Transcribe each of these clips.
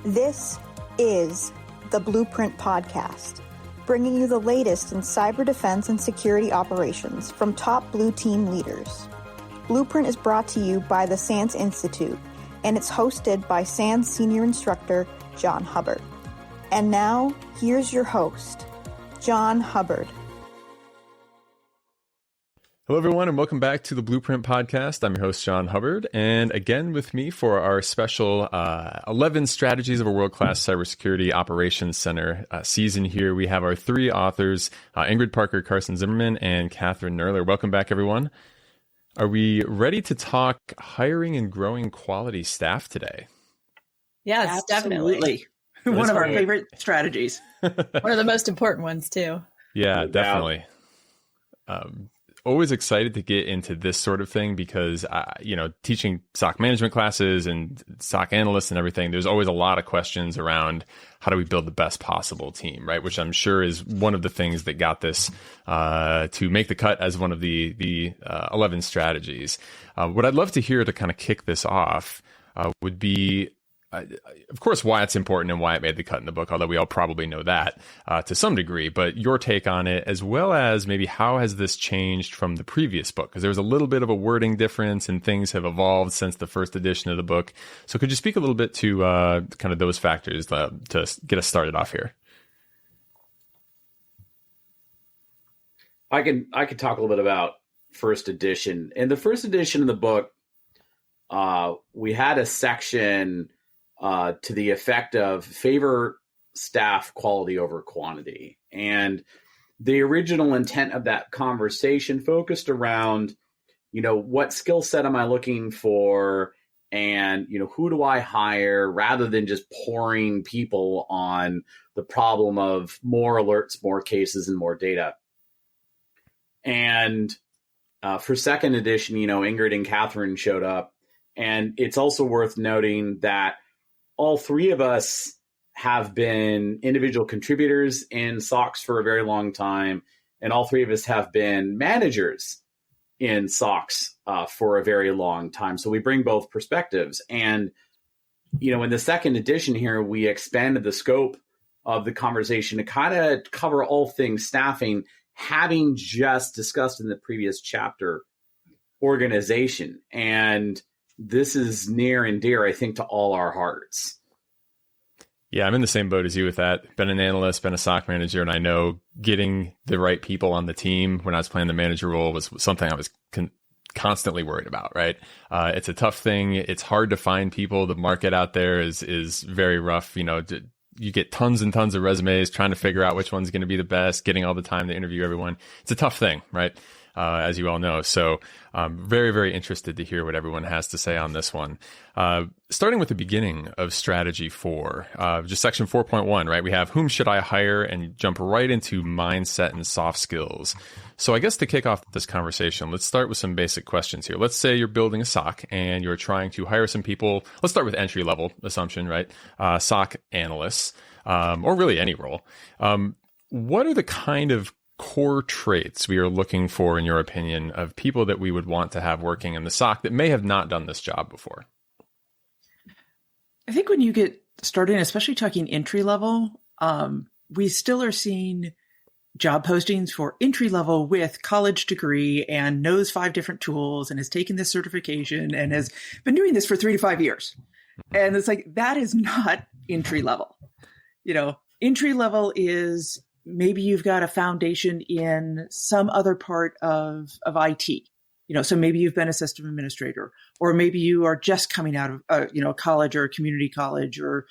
This is the Blueprint Podcast, bringing you the latest in cyber defense and security operations from top blue team leaders. Blueprint is brought to you by the SANS Institute, and it's hosted by SANS Senior Instructor John Hubbard. And now, here's your host, John Hubbard. Hello, everyone, and welcome back to the Blueprint Podcast. I'm your host, John Hubbard, and again with me for our special 11 Strategies of a World-Class Cybersecurity Operations Center season here. We have our three authors, Ingrid Parker, Carson Zimmerman, and Kathryn Knerler. Welcome back, everyone. Are we ready to talk hiring and growing quality staff today? Yes, definitely. One of our favorite strategies. One of the most important ones, too. Yeah, definitely. Always excited to get into this sort of thing because, teaching SOC management classes and SOC analysts and everything, there's always a lot of questions around how do we build the best possible team, right? Which I'm sure is one of the things that got this to make the cut as one of the 11 strategies. What I'd love to hear to kind of kick this off would be, of course, why it's important and why it made the cut in the book, although we all probably know that to some degree, but your take on it, as well as maybe how has this changed from the previous book? Because there was a little bit of a wording difference and things have evolved since the first edition of the book. So could you speak a little bit to kind of those factors to get us started off here? I could talk a little bit about first edition. In the first edition of the book, we had a section to the effect of favor staff quality over quantity. And the original intent of that conversation focused around, what skill set am I looking for? And, who do I hire, rather than just pouring people on the problem of more alerts, more cases, and more data. And for second edition, Ingrid and Kathryn showed up. And it's also worth noting that all three of us have been individual contributors in SOCs for a very long time, and all three of us have been managers in SOCs for a very long time. So we bring both perspectives. And, in the second edition here, we expanded the scope of the conversation to kind of cover all things staffing, having just discussed in the previous chapter organization. And this is near and dear, I think, to all our hearts. Yeah, I'm in the same boat as you with that. Been an analyst, been a SOC manager, and I know getting the right people on the team when I was playing the manager role was something I was constantly worried about, right? It's a tough thing. It's hard to find people. The market out there is very rough. You get tons and tons of resumes trying to figure out which one's going to be the best, getting all the time to interview everyone. It's a tough thing, right? As you all know. So I'm very, very interested to hear what everyone has to say on this one. Starting with the beginning of strategy 4, just section 4.1, right? We have whom should I hire, and jump right into mindset and soft skills. So I guess to kick off this conversation, let's start with some basic questions here. Let's say you're building a SOC and you're trying to hire some people. Let's start with entry level assumption, right? SOC analysts, or really any role. What are the kind of core traits we are looking for, in your opinion, of people that we would want to have working in the SOC that may have not done this job before? I think when you get started, especially talking entry level, we still are seeing job postings for entry level with college degree and knows 5 different tools and has taken this certification and has been doing this for 3 to 5 years. And it's like, that is not entry level. Entry level is maybe you've got a foundation in some other part of IT. So maybe you've been a system administrator, or maybe you are just coming out of a college or a community college or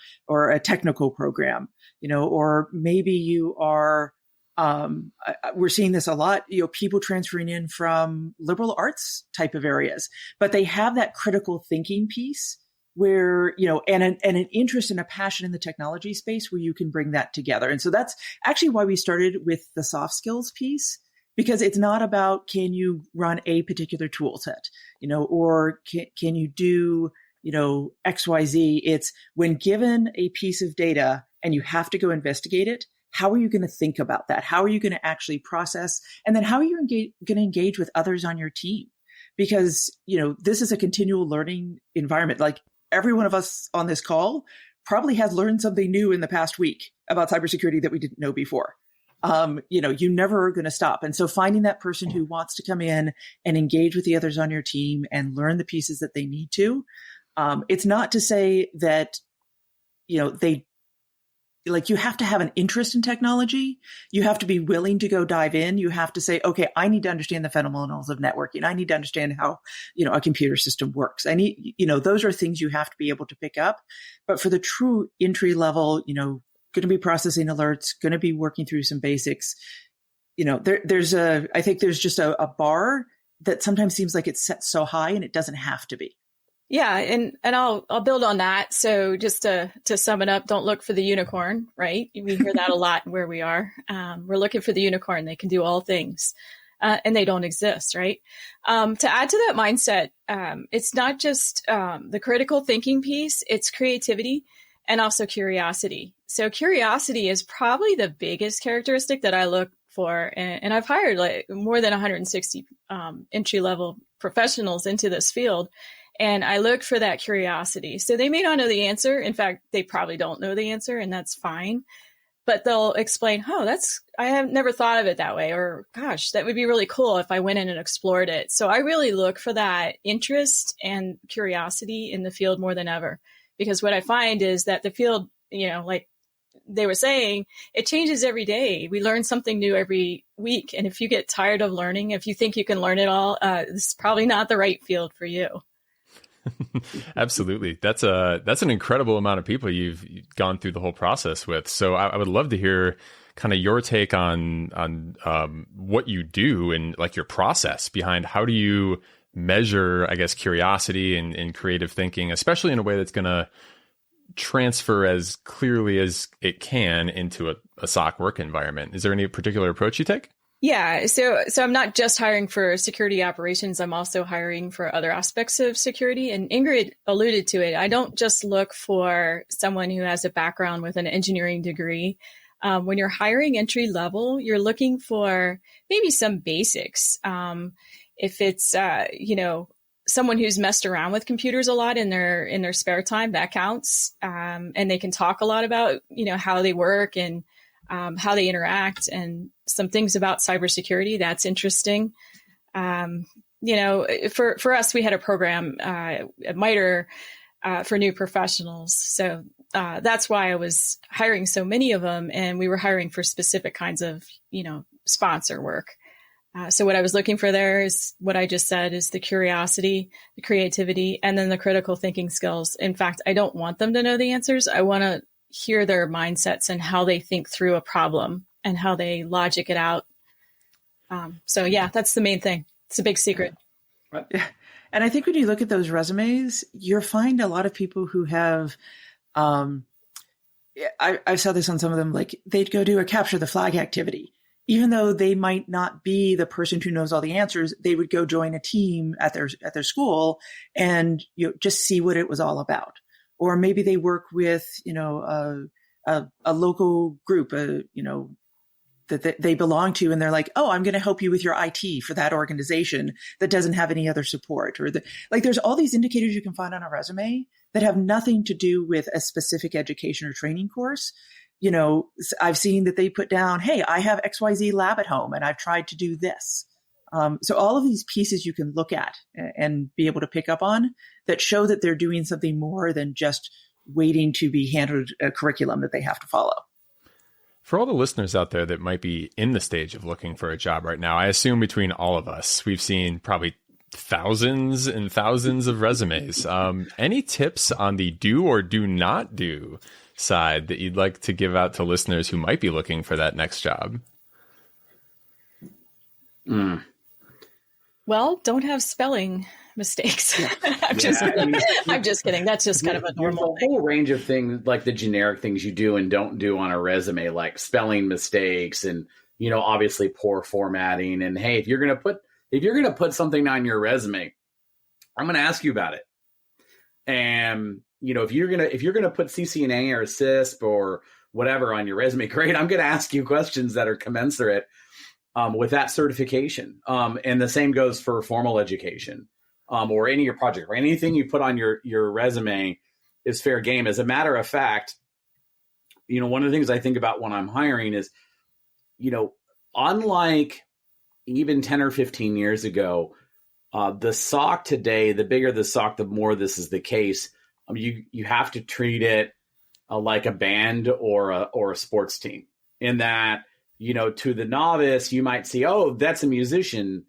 a technical program, or maybe you are, we're seeing this a lot, people transferring in from liberal arts type of areas, but they have that critical thinking piece where, and an interest and a passion in the technology space where you can bring that together. And so that's actually why we started with the soft skills piece, because it's not about, can you run a particular tool set, or can you do, XYZ. It's when given a piece of data and you have to go investigate it, how are you going to think about that? How are you going to actually process? And then how are you going to engage with others on your team? Because, this is a continual learning environment. Like every one of us on this call probably has learned something new in the past week about cybersecurity that we didn't know before. You never are going to stop. And so finding that person who wants to come in and engage with the others on your team and learn the pieces that they need to, it's not to say that, you have to have an interest in technology. You have to be willing to go dive in. You have to say, okay, I need to understand the fundamentals of networking. I need to understand how, a computer system works. Those are things you have to be able to pick up. But for the true entry level, going to be processing alerts, going to be working through some basics. I think there's just a bar that sometimes seems like it's set so high and it doesn't have to be. Yeah. And I'll build on that. So just to sum it up, don't look for the unicorn, right? We hear that a lot where we are. We're looking for the unicorn. They can do all things and they don't exist, right? To add to that mindset, it's not just the critical thinking piece, it's creativity and also curiosity. So curiosity is probably the biggest characteristic that I look for. And I've hired like more than 160 entry-level professionals into this field. And I look for that curiosity. So they may not know the answer. In fact, they probably don't know the answer, and that's fine. But they'll explain, I have never thought of it that way. Or, gosh, that would be really cool if I went in and explored it. So I really look for that interest and curiosity in the field more than ever. Because what I find is that the field, like they were saying, it changes every day. We learn something new every week. And if you get tired of learning, if you think you can learn it all, this is probably not the right field for you. Absolutely. That's an incredible amount of people you've gone through the whole process with. So I would love to hear kind of your take on what you do and like your process behind how do you measure, I guess, curiosity and creative thinking, especially in a way that's going to transfer as clearly as it can into a SOC work environment. Is there any particular approach you take? Yeah. So I'm not just hiring for security operations. I'm also hiring for other aspects of security. And Ingrid alluded to it. I don't just look for someone who has a background with an engineering degree. When you're hiring entry level, you're looking for maybe some basics. If it's, someone who's messed around with computers a lot in their spare time, that counts. And they can talk a lot about, how they work and how they interact and some things about cybersecurity. That's interesting. For us, we had a program at MITRE for new professionals. So that's why I was hiring so many of them. And we were hiring for specific kinds of, sponsor work. So what I was looking for there is what I just said is the curiosity, the creativity, and then the critical thinking skills. In fact, I don't want them to know the answers. I want to hear their mindsets and how they think through a problem and how they logic it out. That's the main thing. It's a big secret. Yeah. And I think when you look at those resumes, you'll find a lot of people who have, I saw this on some of them, like they'd go do a capture the flag activity. Even though they might not be the person who knows all the answers, they would go join a team at their school and just see what it was all about. Or maybe they work with a local group that they belong to, and they're like, oh, I'm going to help you with your IT for that organization that doesn't have any other support. Or there's all these indicators you can find on a resume that have nothing to do with a specific education or training course. I've seen that they put down, hey, I have XYZ lab at home and I've tried to do this. So all of these pieces you can look at and be able to pick up on that show that they're doing something more than just waiting to be handed a curriculum that they have to follow. For all the listeners out there that might be in the stage of looking for a job right now, I assume between all of us, we've seen probably thousands and thousands of resumes. Any tips on the do or do not do side that you'd like to give out to listeners who might be looking for that next job? Well, don't have spelling mistakes. I'm just kidding. That's just kind of a normal thing. A whole range of things, like the generic things you do and don't do on a resume, like spelling mistakes and, obviously poor formatting. And hey, if you're going to put something on your resume, I'm going to ask you about it. And if you're gonna put CCNA or CISP or whatever on your resume, great. I'm gonna ask you questions that are commensurate with that certification. And the same goes for formal education or any of your project or anything you put on your resume. is fair game. As a matter of fact, one of the things I think about when I'm hiring is, unlike even 10 or 15 years ago, the SOC today, the bigger the SOC, the more this is the case. You have to treat it like a band or a sports team, in that, to the novice, you might see, oh, that's a musician.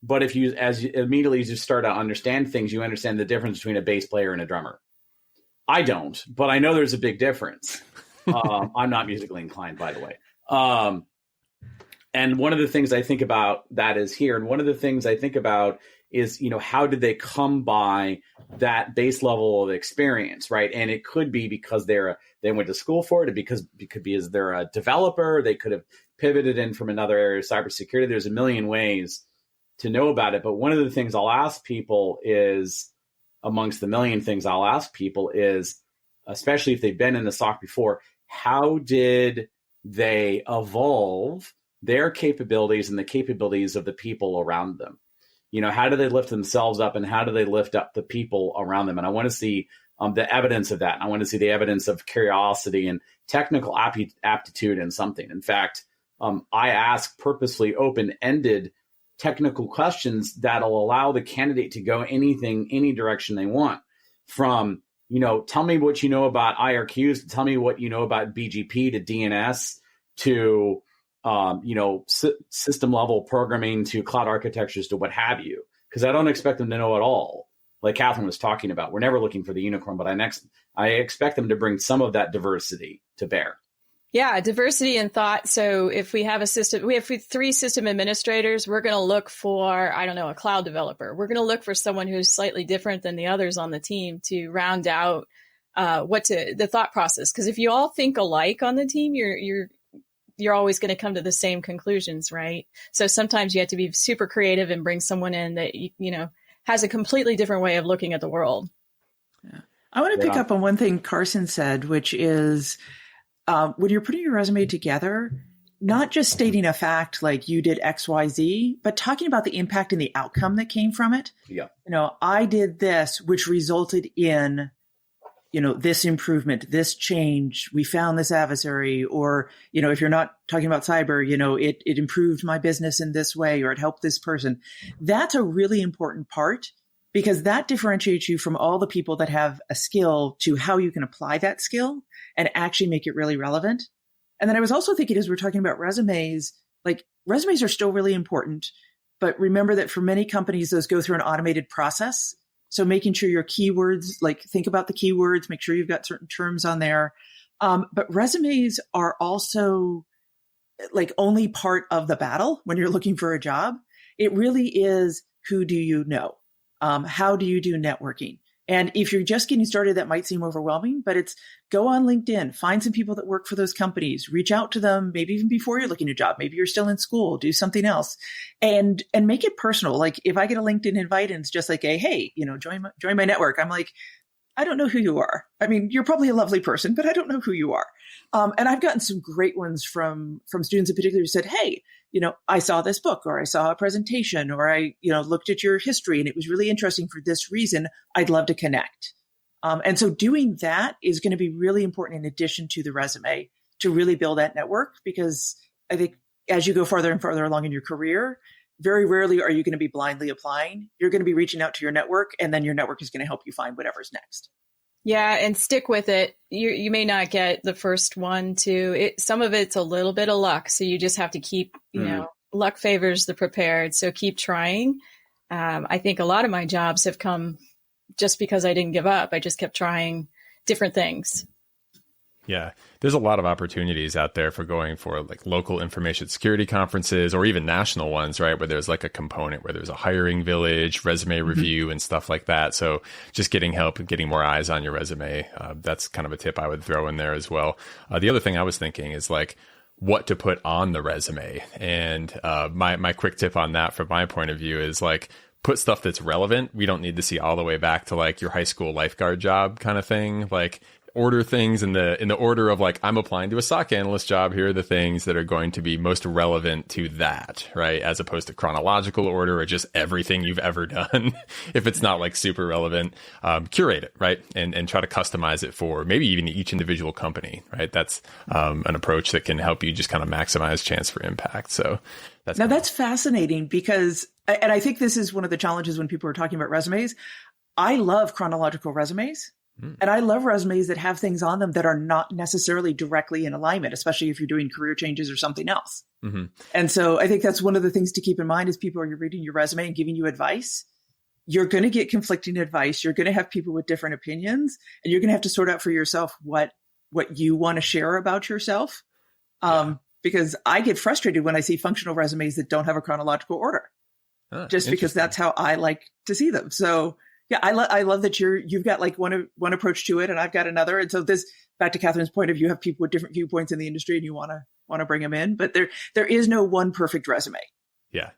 But if you immediately just start to understand things, you understand the difference between a bass player and a drummer. I don't, but I know there's a big difference. I'm not musically inclined, by the way. And one of the things I think about that is here. And one of the things I think about is, how did they come by that base level of experience, right? And it could be because they went to school for it. It could be as they're a developer. They could have pivoted in from another area of cybersecurity. There's a million ways to know about it. But one of the things I'll ask people is, amongst the million things I'll ask people is, especially if they've been in the SOC before, how did they evolve their capabilities and the capabilities of the people around them? How do they lift themselves up, and how do they lift up the people around them? And I want to see the evidence of that. I want to see the evidence of curiosity and technical aptitude in something. In fact, I ask purposely open-ended technical questions that'll allow the candidate to go any direction they want, from, tell me what you know about IRQs, to tell me what you know about BGP, to DNS, to, system level programming, to cloud architectures, to what have you. Because I don't expect them to know it all. Like Kathryn was talking about, we're never looking for the unicorn, but I expect them to bring some of that diversity to bear. Yeah, diversity in thought. So if we have we have 3 system administrators, we're going to look for, a cloud developer. We're going to look for someone who's slightly different than the others on the team to round out the thought process. Because if you all think alike on the team, you're always going to come to the same conclusions, right? So sometimes you have to be super creative and bring someone in that has a completely different way of looking at the world. Yeah. I want to pick up on one thing Carson said, which is, when you're putting your resume together, not just stating a fact like you did X, Y, Z, but talking about the impact and the outcome that came from it. Yeah. I did this, which resulted in, this improvement, this change. We found this adversary, or, if you're not talking about cyber, it improved my business in this way, or it helped this person. That's a really important part, because that differentiates you from all the people that have a skill to how you can apply that skill and actually make it really relevant. And then I was also thinking, as we're talking about resumes, like resumes are still really important, but remember that for many companies, those go through an automated process. So making sure your keywords, like think about the keywords, make sure you've got certain terms on there. But resumes are also like only part of the battle when you're looking for a job. It really is, who do you know? How do you do networking? And if you're just getting started, that might seem overwhelming, but it's go on LinkedIn, find some people that work for those companies, reach out to them, maybe even before you're looking at a job. Maybe you're still in school, do something else, and make it personal. Like if I get a LinkedIn invite and it's just like hey, join my network. I'm like, I don't know who you are. I mean, you're probably a lovely person, but I don't know who you are. And I've gotten some great ones from students in particular who said, hey, I saw this book, or I saw a presentation, or I, looked at your history and it was really interesting for this reason. I'd love to connect. And so doing that is going to be really important in addition to the resume to really build that network, because I think as you go farther and farther along in your career, very rarely are you going to be blindly applying. You're going to be reaching out to your network, and then your network is going to help you find whatever's next. Yeah, and stick with it. You may not get the first one some of it's a little bit of luck. So you just have to keep, luck favors the prepared. So keep trying. I think a lot of my jobs have come just because I didn't give up. I just kept trying different things. Yeah, there's a lot of opportunities out there for going for like local information security conferences, or even national ones, right? Where there's like a component where there's a hiring village, resume review and stuff like that. So just getting help and getting more eyes on your resume. That's kind of a tip I would throw in there as well. The other thing I was thinking is like what to put on the resume. And my quick tip on that from my point of view is like, put stuff that's relevant. We don't need to see all the way back to like your high school lifeguard job kind of thing. Like, order things in the order of like, I'm applying to a SOC analyst job. Here are the things that are going to be most relevant to that, right? As opposed to chronological order or just everything you've ever done. If it's not like super relevant, curate it, right? And try to customize it for maybe even each individual company, right? That's an approach that can help you just kind of maximize chance for impact. So that's fascinating because, and I think this is one of the challenges when people are talking about resumes. I love chronological resumes. And I love resumes that have things on them that are not necessarily directly in alignment, especially if you're doing career changes or something else. Mm-hmm. And so I think that's one of the things to keep in mind is people are reading your resume and giving you advice. You're going to get conflicting advice. You're going to have people with different opinions, and you're going to have to sort out for yourself what you want to share about yourself. Because I get frustrated when I see functional resumes that don't have a chronological order, just because that's how I like to see them. So yeah, I love that you've got like one approach to it and I've got another. And so this, back to Kathryn's point of, you have people with different viewpoints in the industry and you want to bring them in, but there is no one perfect resume. Yeah.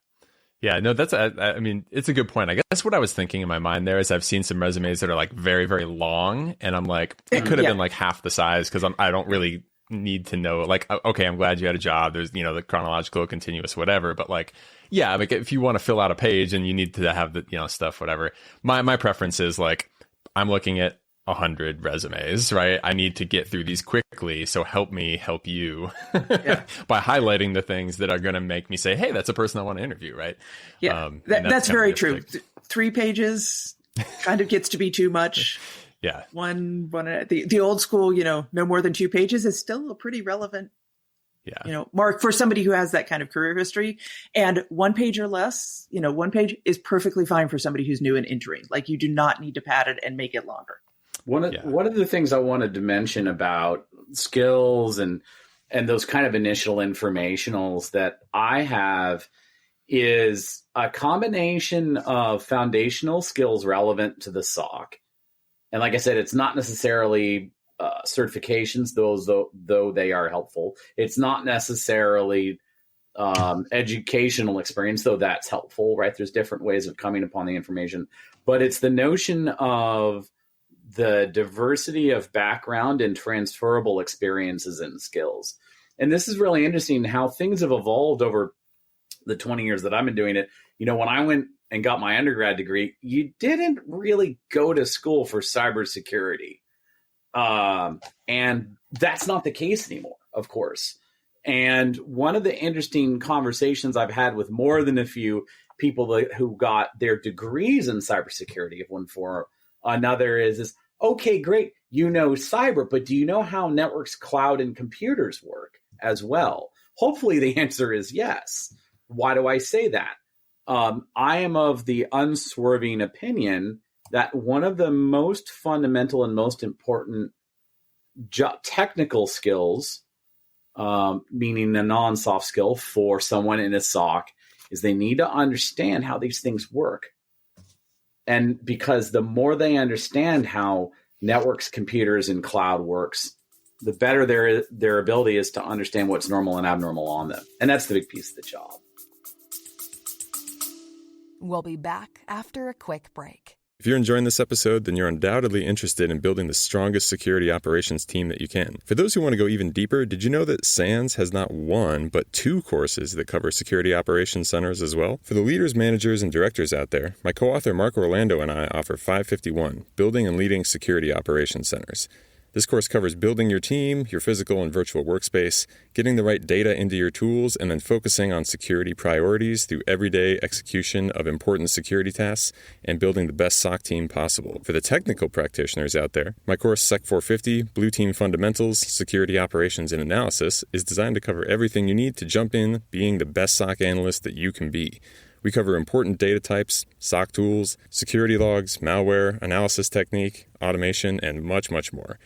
Yeah, no, I mean, it's a good point. I guess what I was thinking in my mind there is I've seen some resumes that are like very, very long and I'm like, it could have been like half the size because I don't really need to know, like, okay, I'm glad you had a job. There's, the chronological, continuous, whatever. But like, yeah, like if you want to fill out a page and you need to have the, stuff, whatever. My preference is like, I'm looking at 100 resumes, right? I need to get through these quickly. So help me help you by highlighting the things that are going to make me say, hey, that's a person I want to interview, right? Yeah, that's very true. 3 pages kind of gets to be too much. Yeah. One, the old school, no more than 2 pages is still a pretty relevant, mark for somebody who has that kind of career history. And 1 page or less, 1 page is perfectly fine for somebody who's new and entering. Like you do not need to pad it and make it longer. One of the things I wanted to mention about skills and those kind of initial informationals that I have is a combination of foundational skills relevant to the SOC. And like I said, it's not necessarily certifications, though they are helpful. It's not necessarily educational experience, though that's helpful, right? There's different ways of coming upon the information. But it's the notion of the diversity of background and transferable experiences and skills. And this is really interesting how things have evolved over the 20 years that I've been doing it. When I went and got my undergrad degree, you didn't really go to school for cybersecurity. And that's not the case anymore, of course. And one of the interesting conversations I've had with more than a few people who got their degrees in cybersecurity of one form or another is, okay, great. Cyber, but do you know how networks, cloud, and computers work as well? Hopefully the answer is yes. Why do I say that? I am of the unswerving opinion that one of the most fundamental and most important technical skills, meaning a non-soft skill for someone in a SOC, is they need to understand how these things work. And because the more they understand how networks, computers, and cloud works, the better their ability is to understand what's normal and abnormal on them. And that's the big piece of the job. We'll be back after a quick break. If you're enjoying this episode, then you're undoubtedly interested in building the strongest security operations team that you can. For those who want to go even deeper, did you know that SANS has not 1, but 2 courses that cover security operations centers as well? For the leaders, managers, and directors out there, my co-author Mark Orlando and I offer 551, Building and Leading Security Operations Centers. This course covers building your team, your physical and virtual workspace, getting the right data into your tools, and then focusing on security priorities through everyday execution of important security tasks and building the best SOC team possible. For the technical practitioners out there, my course Sec 450, Blue Team Fundamentals, Security Operations and Analysis is designed to cover everything you need to jump in being the best SOC analyst that you can be. We cover important data types, SOC tools, security logs, malware, analysis technique, automation, and much, much more.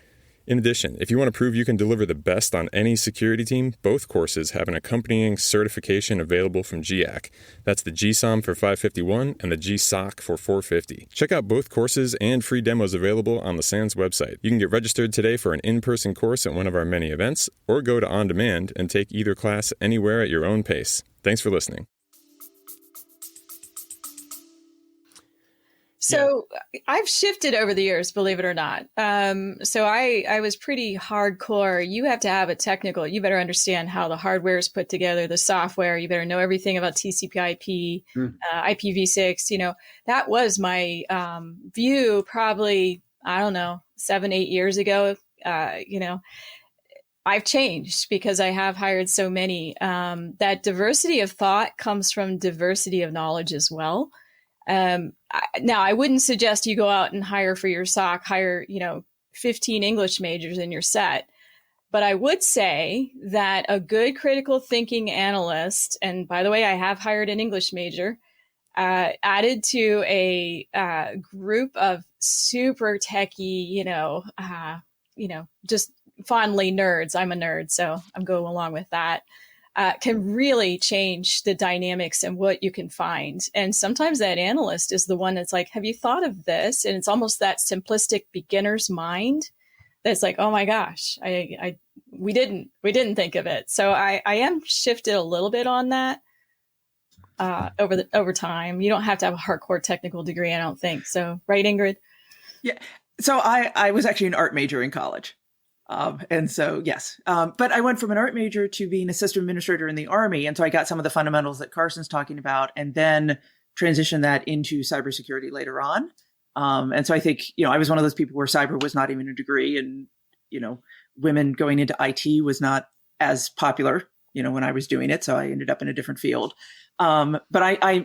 In addition, if you want to prove you can deliver the best on any security team, both courses have an accompanying certification available from GIAC. That's the GSOM for 551 and the GSOC for 450. Check out both courses and free demos available on the SANS website. You can get registered today for an in-person course at one of our many events, or go to On Demand and take either class anywhere at your own pace. Thanks for listening. So I've shifted over the years, believe it or not. So I was pretty hardcore. You have to have a technical, you better understand how the hardware is put together, the software, you better know everything about TCP/IP, IPv6, that was my view probably, I don't know, 7-8 years ago. I've changed because I have hired so many. That diversity of thought comes from diversity of knowledge as well. Now, I wouldn't suggest you go out and hire 15 English majors in your set. But I would say that a good critical thinking analyst, and by the way, I have hired an English major, added to a group of super techie, just fondly nerds. I'm a nerd, so I'm going along with that. Can really change the dynamics and what you can find. And sometimes that analyst is the one that's like, have you thought of this? And it's almost that simplistic beginner's mind that's like, oh my gosh, we didn't think of it. So I am shifted a little bit on that over time. You don't have to have a hardcore technical degree, I don't think. So, right, Ingrid? Yeah. So I was actually an art major in college. And so, yes, but I went from an art major to being a system administrator in the Army. And so I got some of the fundamentals that Carson's talking about, and then transitioned that into cybersecurity later on. And so I think, I was one of those people where cyber was not even a degree, and, women going into IT was not as popular, when I was doing it. So I ended up in a different field. But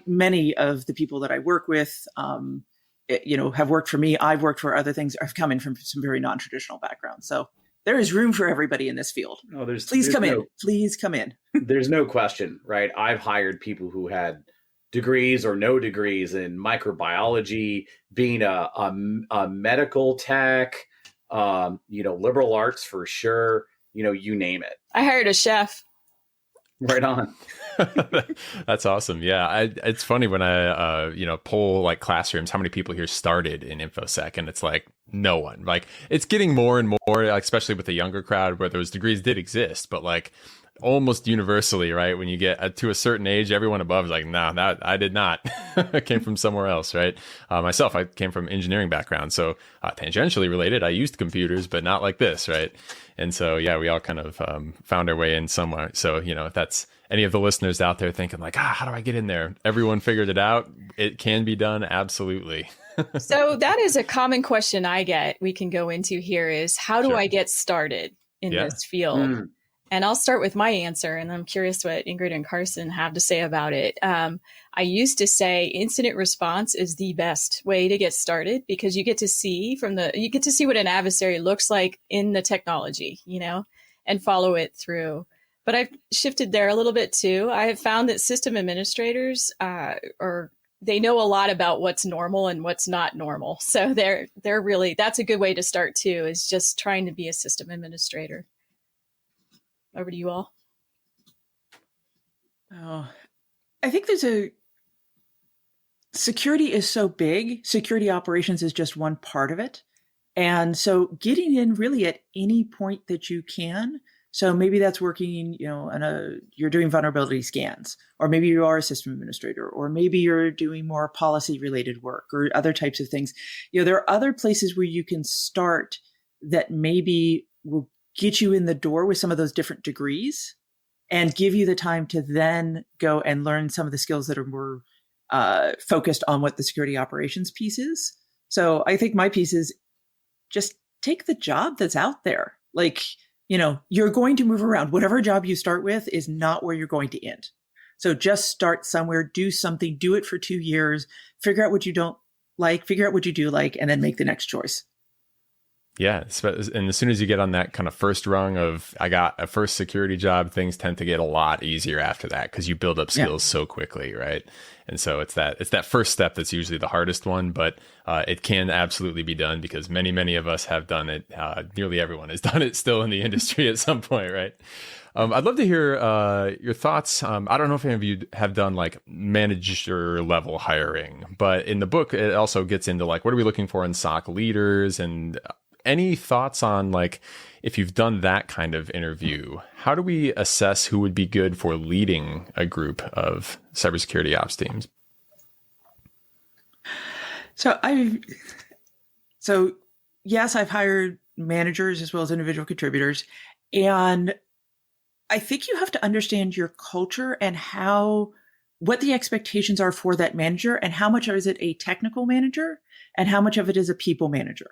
many of the people that I work with, have worked for me. I've worked for other things. I've come in from some very non-traditional backgrounds. So there is room for everybody in this field. Oh, Please come in. Please come in. There's no question, right? I've hired people who had degrees or no degrees in microbiology, being a medical tech, liberal arts for sure. You name it. I hired a chef. Right on. That's awesome. Yeah. It's funny when I, poll like classrooms, how many people here started in InfoSec, and it's like no one. Like it's getting more and more, especially with the younger crowd, where those degrees did exist, but like almost universally, right? When you get to a certain age, everyone above is like, nah, that I did not. I came from somewhere else, right? Myself, I came from engineering background, so tangentially related. I used computers, but not like this, right? And so, yeah, we all kind of found our way in somewhere. So, if that's any of the listeners out there thinking like, how do I get in there? Everyone figured it out. It can be done. Absolutely. So that is a common question I get. We can go into here is how do I get started in this field? And I'll start with my answer, and I'm curious what Ingrid and Carson have to say about it. I used to say incident response is the best way to get started, because you get to see what an adversary looks like in the technology, and follow it through. But I've shifted there a little bit too. I have found that system administrators they know a lot about what's normal and what's not normal. So they're really, that's a good way to start too, is just trying to be a system administrator. Over to you all. Oh, I think security is so big. Security operations is just one part of it. And so getting in really at any point that you can. So maybe that's working, you're doing vulnerability scans, or maybe you are a system administrator, or maybe you're doing more policy related work or other types of things. There are other places where you can start that maybe will get you in the door with some of those different degrees and give you the time to then go and learn some of the skills that are more focused on what the security operations piece is. So I think my piece is just take the job that's out there. Like, you're going to move around. Whatever job you start with is not where you're going to end. So just start somewhere, do something, do it for 2 years, figure out what you don't like, figure out what you do like, and then make the next choice. Yeah. And as soon as you get on that kind of first rung of, I got a first security job, things tend to get a lot easier after that, because you build up skills so quickly, right? And so it's that first step that's usually the hardest one, but it can absolutely be done, because many of us have done it. Nearly everyone has done it still in the industry at some point, right? I'd love to hear your thoughts. I don't know if any of you have done like manager level hiring, but in the book, it also gets into like, what are we looking for in SOC leaders, and any thoughts on like, if you've done that kind of interview, how do we assess who would be good for leading a group of cybersecurity ops teams? So yes, I've hired managers as well as individual contributors. And I think you have to understand your culture and what the expectations are for that manager, and how much is it a technical manager and how much of it is a people manager.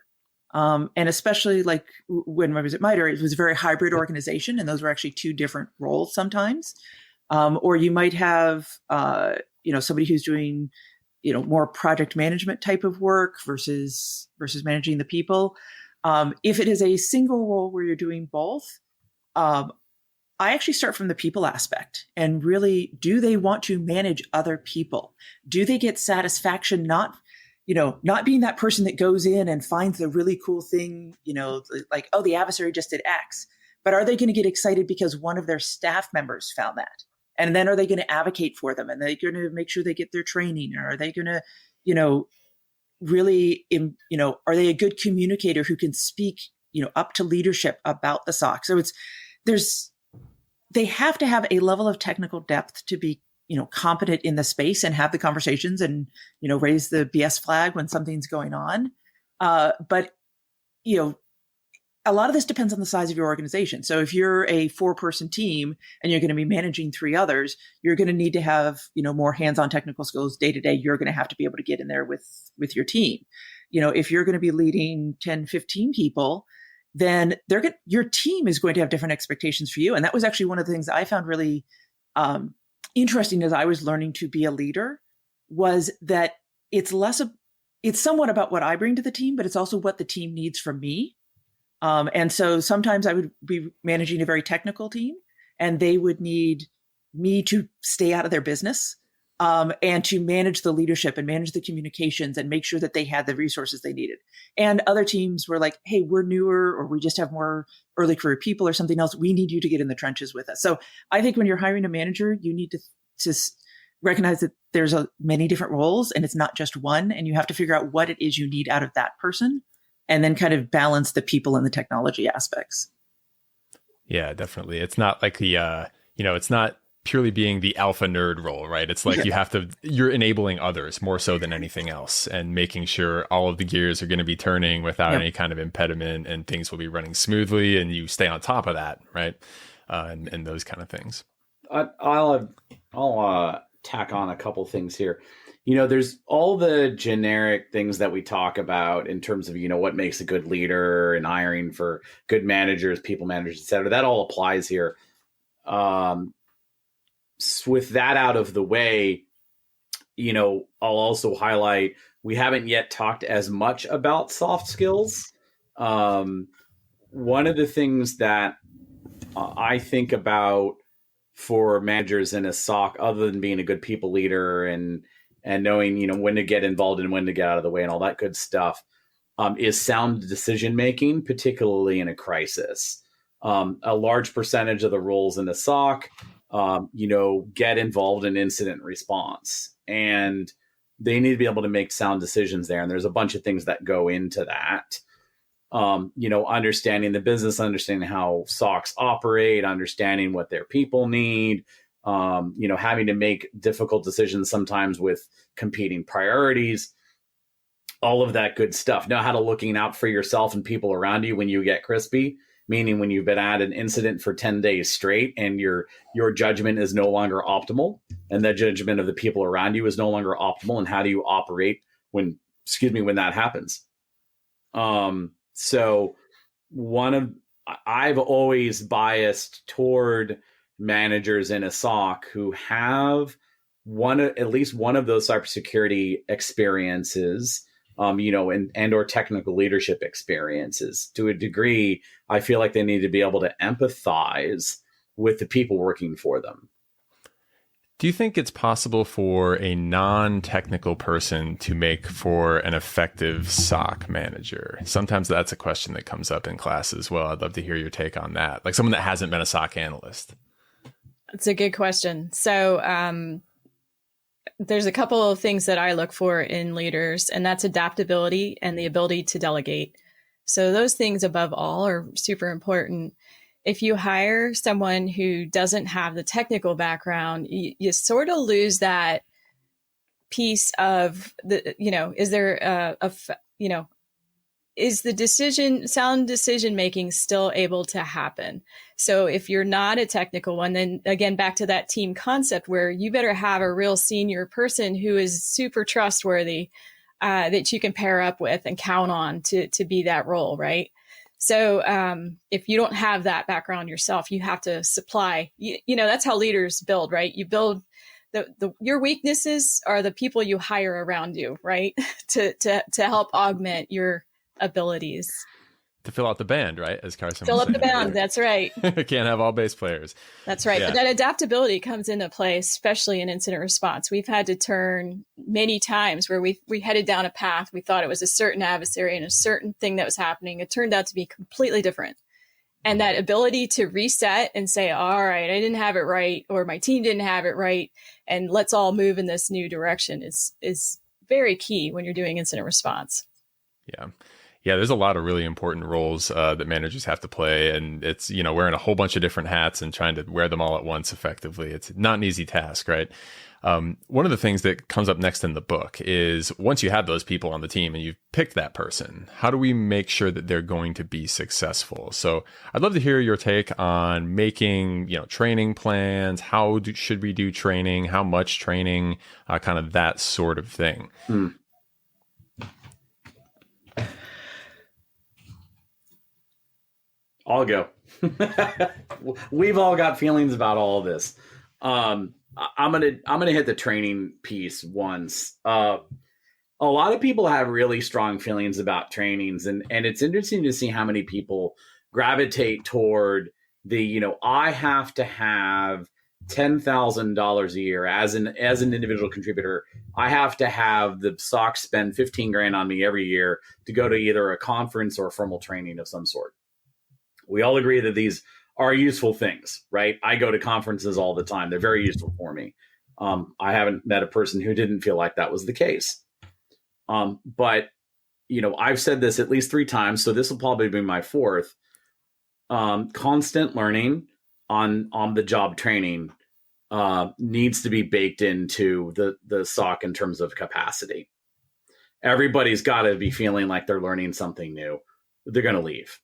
And especially like when I was at MITRE, it was a very hybrid organization, and those were actually two different roles sometimes. Or you might have, somebody who's doing, more project management type of work versus managing the people. If it is a single role where you're doing both, I actually start from the people aspect and really, do they want to manage other people? Do they get satisfaction not being that person that goes in and finds the really cool thing, like, oh, the adversary just did X, but are they going to get excited because one of their staff members found that? And then are they going to advocate for them? And are they going to make sure they get their training? Or are they going to, really, are they a good communicator who can speak, up to leadership about the SOC? So they have to have a level of technical depth to be, competent in the space and have the conversations and, raise the BS flag when something's going on. But a lot of this depends on the size of your organization. So if you're a 4-person team and you're going to be managing 3 others, you're going to need to have, more hands-on technical skills day to day. You're going to have to be able to get in there with your team. If you're going to be leading 10, 15 people, then your team is going to have different expectations for you. And that was actually one of the things I found really interesting as I was learning to be a leader, was that it's somewhat about what I bring to the team, but it's also what the team needs from me. And so sometimes I would be managing a very technical team, and they would need me to stay out of their business, and to manage the leadership and manage the communications and make sure that they had the resources they needed. And other teams were like, hey, we're newer, or we just have more early career people or something else. We need you to get in the trenches with us. So I think when you're hiring a manager, you need to recognize that there's many different roles, and it's not just one, and you have to figure out what it is you need out of that person, and then kind of balance the people and the technology aspects. Yeah, definitely. It's not like it's not purely being the alpha nerd role, right? It's like you're enabling others more so than anything else, and making sure all of the gears are going to be turning without any kind of impediment, and things will be running smoothly, and you stay on top of that, right? And those kind of things. I'll tack on a couple things here. There's all the generic things that we talk about in terms of, what makes a good leader and hiring for good managers, people managers, et cetera. That all applies here. With that out of the way, I'll also highlight, we haven't yet talked as much about soft skills. One of the things that I think about for managers in a SOC, other than being a good people leader and knowing, when to get involved and when to get out of the way and all that good stuff, is sound decision making, particularly in a crisis. A large percentage of the roles in the SOC, get involved in incident response, and they need to be able to make sound decisions there. And there's a bunch of things that go into that. Understanding the business, understanding how SOCs operate, understanding what their people need, having to make difficult decisions sometimes with competing priorities, all of that good stuff. Know how to looking out for yourself and people around you when you get crispy, meaning when you've been at an incident for 10 days straight and your judgment is no longer optimal, and the judgment of the people around you is no longer optimal. And how do you operate when that happens? So I've always biased toward managers in a SOC who have at least one of those cybersecurity experiences, and or technical leadership experiences. To a degree, I feel like they need to be able to empathize with the people working for them. Do you think it's possible for a non-technical person to make for an effective SOC manager? Sometimes that's a question that comes up in class as well. I'd love to hear your take on that. Like someone that hasn't been a SOC analyst. It's a good question. So there's a couple of things that I look for in leaders, and that's adaptability and the ability to delegate. So those things above all are super important. If you hire someone who doesn't have the technical background, you sort of lose that piece of is there is the sound decision making still able to happen? So if you're not a technical one, then again, back to that team concept where you better have a real senior person who is super trustworthy, that you can pair up with and count on to be that role, right? So if you don't have that background yourself, you have to supply, that's how leaders build, right? You build your weaknesses are the people you hire around you, right? to help augment your abilities. To fill out the band, right? As Carson Fill was up the saying. band. That's right. Can't have all bass players. That's right. Yeah. But that adaptability comes into play, especially in incident response. We've had to turn many times where we headed down a path. We thought it was a certain adversary and a certain thing that was happening. It turned out to be completely different. And that ability to reset and say, all right, I didn't have it right, or my team didn't have it right, and let's all move in this new direction is very key when you're doing incident response. Yeah. Yeah, there's a lot of really important roles that managers have to play. And it's, wearing a whole bunch of different hats and trying to wear them all at once effectively. It's not an easy task, right? One of the things that comes up next in the book is once you have those people on the team and you've picked that person, how do we make sure that they're going to be successful? So I'd love to hear your take on making, training plans. How should we do training? How much training? Kind of that sort of thing. I'll go. We've all got feelings about all of this. I'm gonna hit the training piece once. A lot of people have really strong feelings about trainings, and it's interesting to see how many people gravitate toward the I have to have $10,000 a year as an individual contributor. I have to have the SOC spend $15,000 on me every year to go to either a conference or a formal training of some sort. We all agree that these are useful things, right? I go to conferences all the time. They're very useful for me. I haven't met a person who didn't feel like that was the case. But, I've said this at least 3 times, so this will probably be my 4th. Constant learning on the job training needs to be baked into the SOC in terms of capacity. Everybody's got to be feeling like they're learning something new. They're going to leave.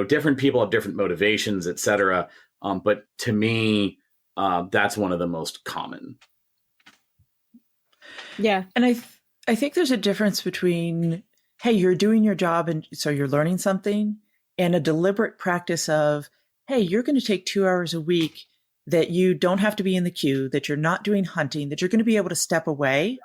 Different people have different motivations, et cetera. But to me, that's one of the most common. Yeah. And I think there's a difference between, hey, you're doing your job and so you're learning something, and a deliberate practice of, hey, you're going to take 2 hours a week that you don't have to be in the queue, that you're not doing hunting, that you're going to be able to step away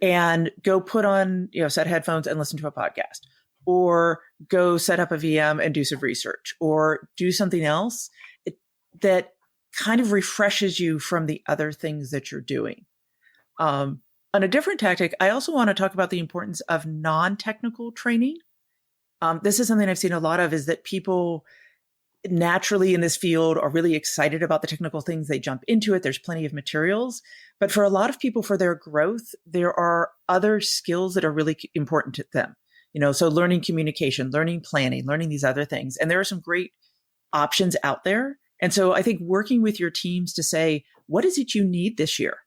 and go put on, set headphones and listen to a podcast, or go set up a VM and do some research, or do something else that kind of refreshes you from the other things that you're doing. On a different tactic, I also want to talk about the importance of non-technical training. This is something I've seen a lot of, is that people naturally in this field are really excited about the technical things. They jump into it. There's plenty of materials. But for a lot of people, for their growth, there are other skills that are really important to them. So learning communication, learning planning, learning these other things. And there are some great options out there. And so I think working with your teams to say, what is it you need this year?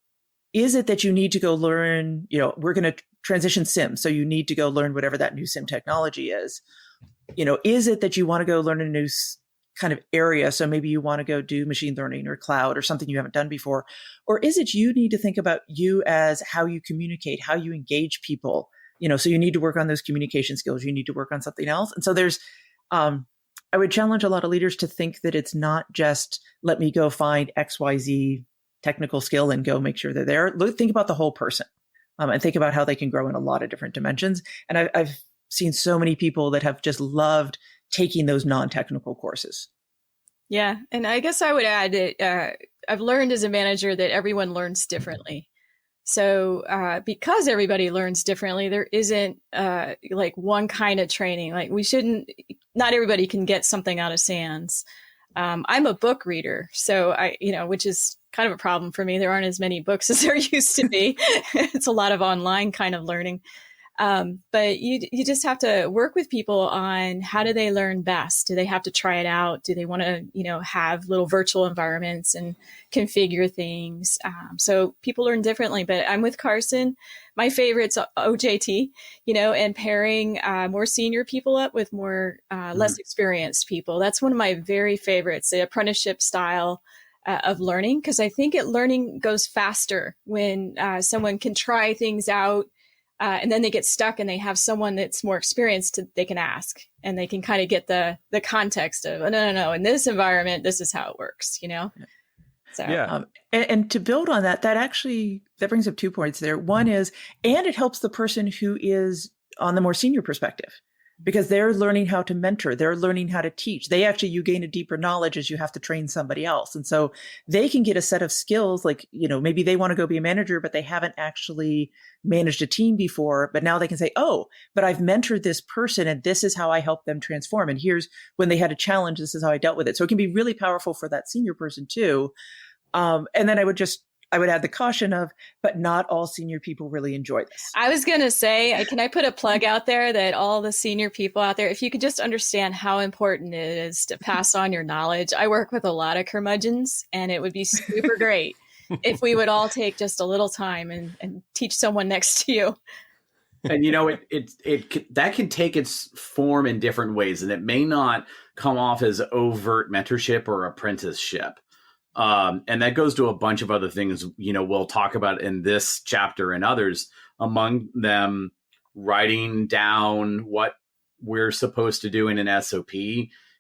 Is it that you need to go learn, we're going to transition SIM, so you need to go learn whatever that new SIM technology is? Is it that you want to go learn a new kind of area? So maybe you want to go do machine learning or cloud or something you haven't done before. Or is it you need to think about you as how you communicate, how you engage people? So you need to work on those communication skills. You need to work on something else. And so there's, I would challenge a lot of leaders to think that it's not just, let me go find XYZ technical skill and go make sure they're there. Think about the whole person, and think about how they can grow in a lot of different dimensions. And I've seen so many people that have just loved taking those non-technical courses. Yeah. And I guess I would add that I've learned as a manager that everyone learns differently. So because everybody learns differently, there isn't like one kind of training. Like not everybody can get something out of SANS. I'm a book reader, so which is kind of a problem for me. There aren't as many books as there used to be. It's a lot of online kind of learning. But you just have to work with people on how do they learn best? Do they have to try it out? Do they want to, have little virtual environments and configure things? So people learn differently, but I'm with Carson. My favorite's OJT, and pairing more senior people up with more less experienced people. That's one of my very favorites, the apprenticeship style of learning, because I think learning goes faster when someone can try things out and then they get stuck and they have someone that's more experienced they can ask, and they can kind of get the context of, no, in this environment, this is how it works, So, yeah. And to build on that brings up 2 points there. One is, and it helps the person who is on the more senior perspective, because they're learning how to mentor, they're learning how to teach. You gain a deeper knowledge as you have to train somebody else. And so they can get a set of skills, like, maybe they want to go be a manager, but they haven't actually managed a team before. But now they can say, oh, but I've mentored this person and this is how I help them transform. And here's when they had a challenge, this is how I dealt with it. So it can be really powerful for that senior person too. And then I would add the caution of, but not all senior people really enjoy this. I was going to say, can I put a plug out there that all the senior people out there, if you could just understand how important it is to pass on your knowledge. I work with a lot of curmudgeons, and it would be super great if we would all take just a little time and teach someone next to you. And that can take its form in different ways, and it may not come off as overt mentorship or apprenticeship. And that goes to a bunch of other things, we'll talk about in this chapter and others, among them writing down what we're supposed to do in an SOP,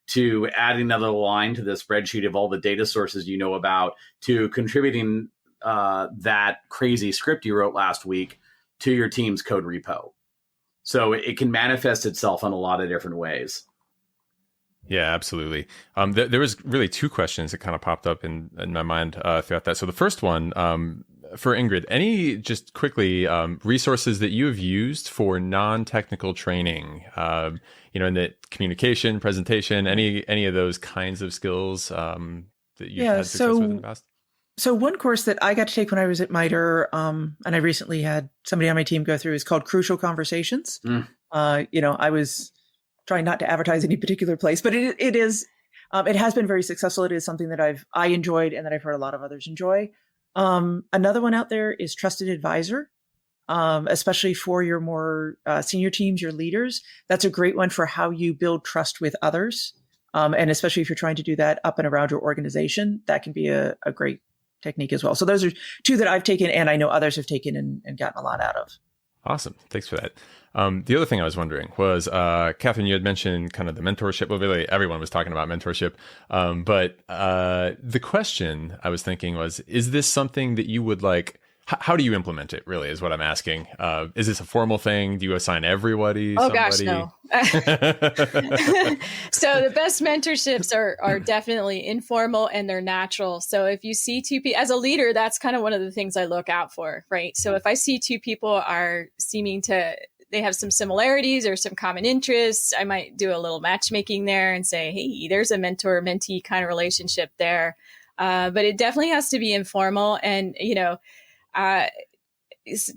to adding another line to the spreadsheet of all the data sources you know about, to contributing that crazy script you wrote last week to your team's code repo. So it can manifest itself in a lot of different ways. Yeah, absolutely. There was really 2 questions that kind of popped up in my mind throughout that. So the first one, for Ingrid, any just quickly resources that you have used for non-technical training, in the communication, presentation, any of those kinds of skills that you've had success with in the past? So one course that I got to take when I was at MITRE, and I recently had somebody on my team go through, is called Crucial Conversations. I was trying not to advertise any particular place, but it has been very successful. It is something that I enjoyed and that I've heard a lot of others enjoy. Another one out there is Trusted Advisor, especially for your more senior teams, your leaders. That's a great one for how you build trust with others. And especially if you're trying to do that up and around your organization, that can be a great technique as well. So those are 2 that I've taken, and I know others have taken and gotten a lot out of. Awesome. Thanks for that. The other thing I was wondering was, Kathryn, you had mentioned kind of the mentorship. Well, really, everyone was talking about mentorship. But the question I was thinking was, is this something that you would like? How do you implement it, really, is what I'm asking. Is this a formal thing? Do you assign everybody? Oh, gosh, no. So the best mentorships are definitely informal, and they're natural. So if you see 2 people, as a leader, that's kind of one of the things I look out for, right? So if I see 2 people are seeming to, they have some similarities or some common interests, I might do a little matchmaking there and say, hey, there's a mentor-mentee kind of relationship there. But it definitely has to be informal. And,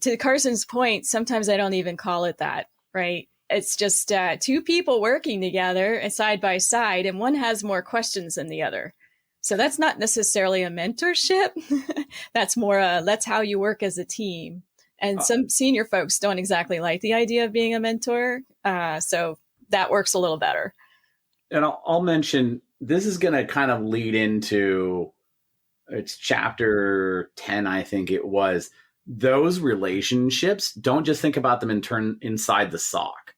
to Carson's point, sometimes I don't even call it that, right? It's just 2 people working together side by side, and one has more questions than the other. So that's not necessarily a mentorship. That's more that's how you work as a team. And some senior folks don't exactly like the idea of being a mentor. So that works a little better. And I'll mention, this is going to kind of lead into, it's chapter 10, I think it was. Those relationships, don't just think about them inside the SOC.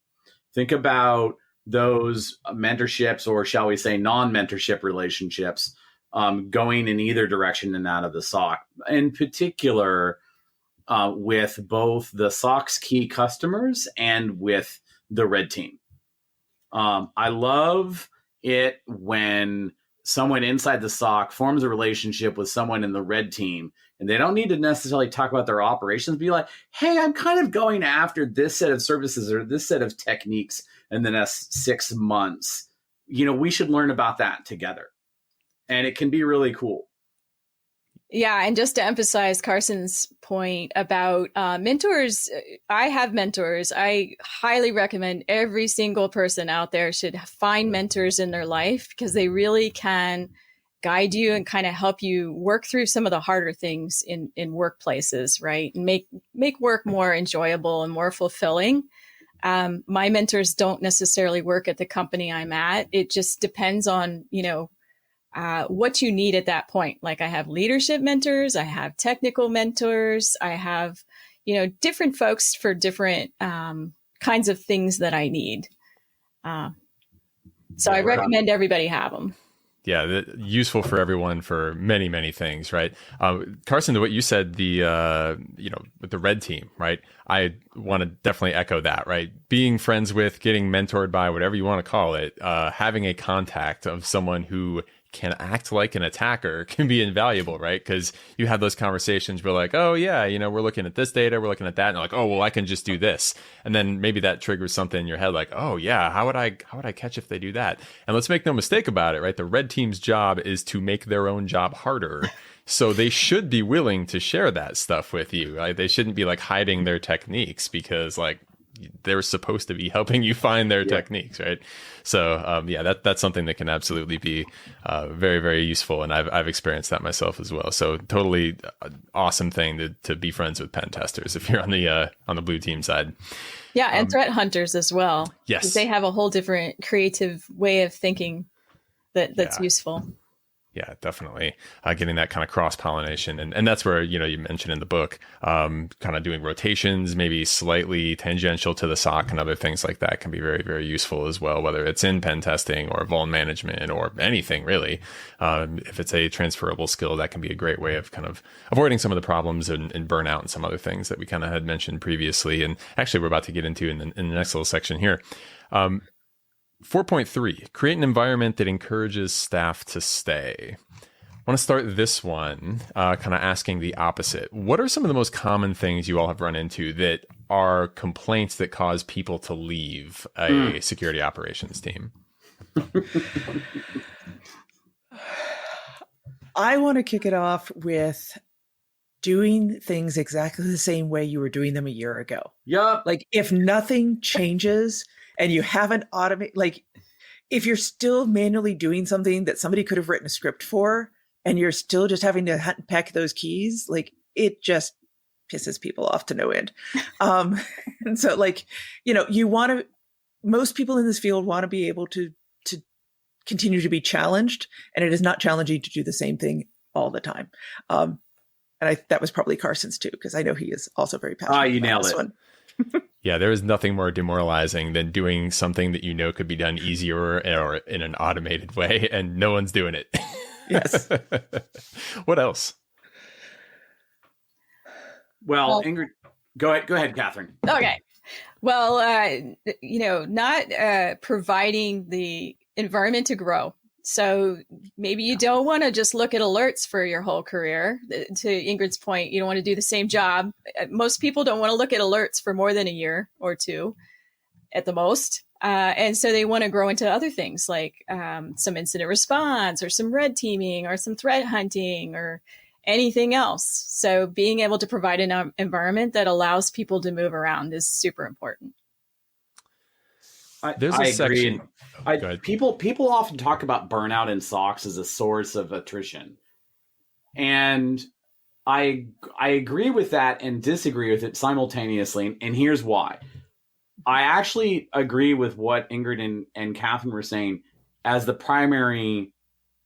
Think about those mentorships, or shall we say non-mentorship relationships, going in either direction and out of the SOC. In particular, with both the SOC's key customers and with the red team. I love it when someone inside the SOC forms a relationship with someone in the red team, and they don't need to necessarily talk about their operations, be like, hey, I'm kind of going after this set of services or this set of techniques in the next 6 months. We should learn about that together. And it can be really cool. Yeah, and just to emphasize Carson's point about mentors, I have mentors. I highly recommend every single person out there should find mentors in their life because they really can guide you and kind of help you work through some of the harder things in workplaces, right? And make work more enjoyable and more fulfilling. My mentors don't necessarily work at the company I'm at. It just depends on, what you need at that point. Like I have leadership mentors, I have technical mentors, I have, different folks for different kinds of things that I need. So I recommend everybody have them. Yeah, useful for everyone for many, many things, right? Carson, what you said, with the red team, right? I want to definitely echo that, right? Being friends with, getting mentored by, whatever you want to call it, having a contact of someone who can act like an attacker can be invaluable, right? Because you have those conversations where like, oh yeah, we're looking at this data, we're looking at that, and like, oh well, I can just do this, and then maybe that triggers something in your head, like, oh yeah, how would I catch if they do that? And let's make no mistake about it, right? The red team's job is to make their own job harder. So they should be willing to share that stuff with you. Right? They shouldn't be like hiding their techniques because like they're supposed to be helping you find their techniques, right? So that's something that can absolutely be very, very useful, and I've experienced that myself as well. So totally awesome thing to be friends with pen testers if you're on the blue team side. Yeah, and threat hunters as well. Yes, they have a whole different creative way of thinking that's useful. Yeah, definitely. Getting that kind of cross-pollination. And that's where, you mentioned in the book, kind of doing rotations, maybe slightly tangential to the SOC and other things like that can be very, very useful as well, whether it's in pen testing or vuln management or anything really. If it's a transferable skill, that can be a great way of kind of avoiding some of the problems and burnout and some other things that we kind of had mentioned previously. And actually, we're about to get into in the next little section here. 4.3, create an environment that encourages staff to stay. I want to start this one kind of asking the opposite. What are some of the most common things you all have run into that are complaints that cause people to leave a security operations team? I want to kick it off with doing things exactly the same way you were doing them a year ago. Yup. Like if nothing changes and you haven't automated, like if you're still manually doing something that somebody could have written a script for and you're still just having to hunt and peck those keys, like it just pisses people off to no end. And so like, most people in this field want to be able to continue to be challenged, and it is not challenging to do the same thing all the time. And that was probably Carson's too, because I know he is also very passionate about this one. Yeah, there is nothing more demoralizing than doing something that could be done easier or in an automated way, and no one's doing it. Yes. What else? Well, Ingrid, go ahead, Kathryn. Okay. Well, not providing the environment to grow. So maybe you don't want to just look at alerts for your whole career. To Ingrid's point, you don't want to do the same job. Most people don't want to look at alerts for more than a year or two at the most. And so they want to grow into other things like some incident response or some red teaming or some threat hunting or anything else. So being able to provide an environment that allows people to move around is super important. There's a section. People often talk about burnout in SOCs as a source of attrition, and I agree with that and disagree with it simultaneously. And here's why. I actually agree with what Ingrid and Kathryn were saying as the primary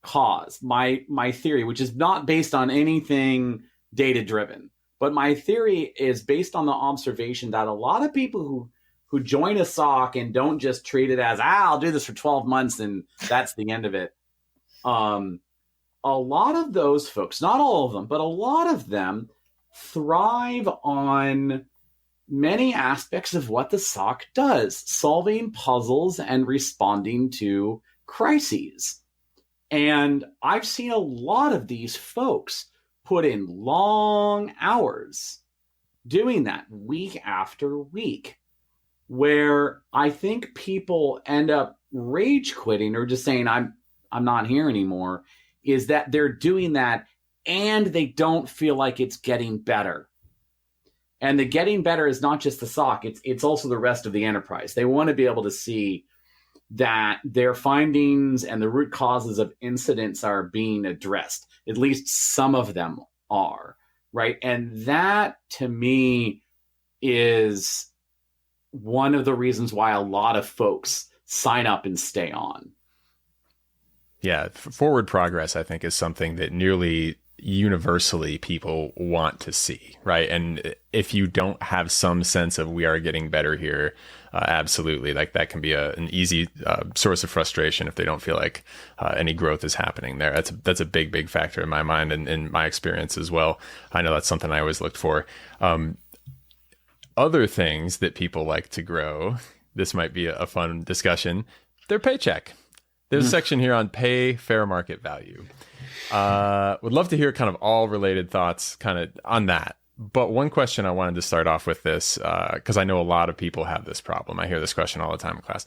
cause. My theory, which is not based on anything data driven, but my theory is based on the observation that a lot of people who join a SOC and don't just treat it as, I'll do this for 12 months and that's the end of it. A lot of those folks, not all of them, but a lot of them thrive on many aspects of what the SOC does, solving puzzles and responding to crises. And I've seen a lot of these folks put in long hours doing that week after week, where I think people end up rage quitting or just saying, I'm not here anymore, is that they're doing that and they don't feel like it's getting better. And the getting better is not just the SOC, it's also the rest of the enterprise. They want to be able to see that their findings and the root causes of incidents are being addressed. At least some of them are, right? And that, to me, is one of the reasons why a lot of folks sign up and stay on. Yeah, forward progress, I think, is something that nearly universally people want to see, right? And if you don't have some sense of we are getting better here, absolutely, like that can be an easy source of frustration if they don't feel like any growth is happening there. That's a big factor in my mind and in my experience as well. I know that's something I always looked for. Other things that people like to grow, this might be a fun discussion, their paycheck. There's a section here on pay fair market value. Would love to hear kind of all related thoughts kind of on that. But one question I wanted to start off with this, because I know a lot of people have this problem. I hear this question all the time in class.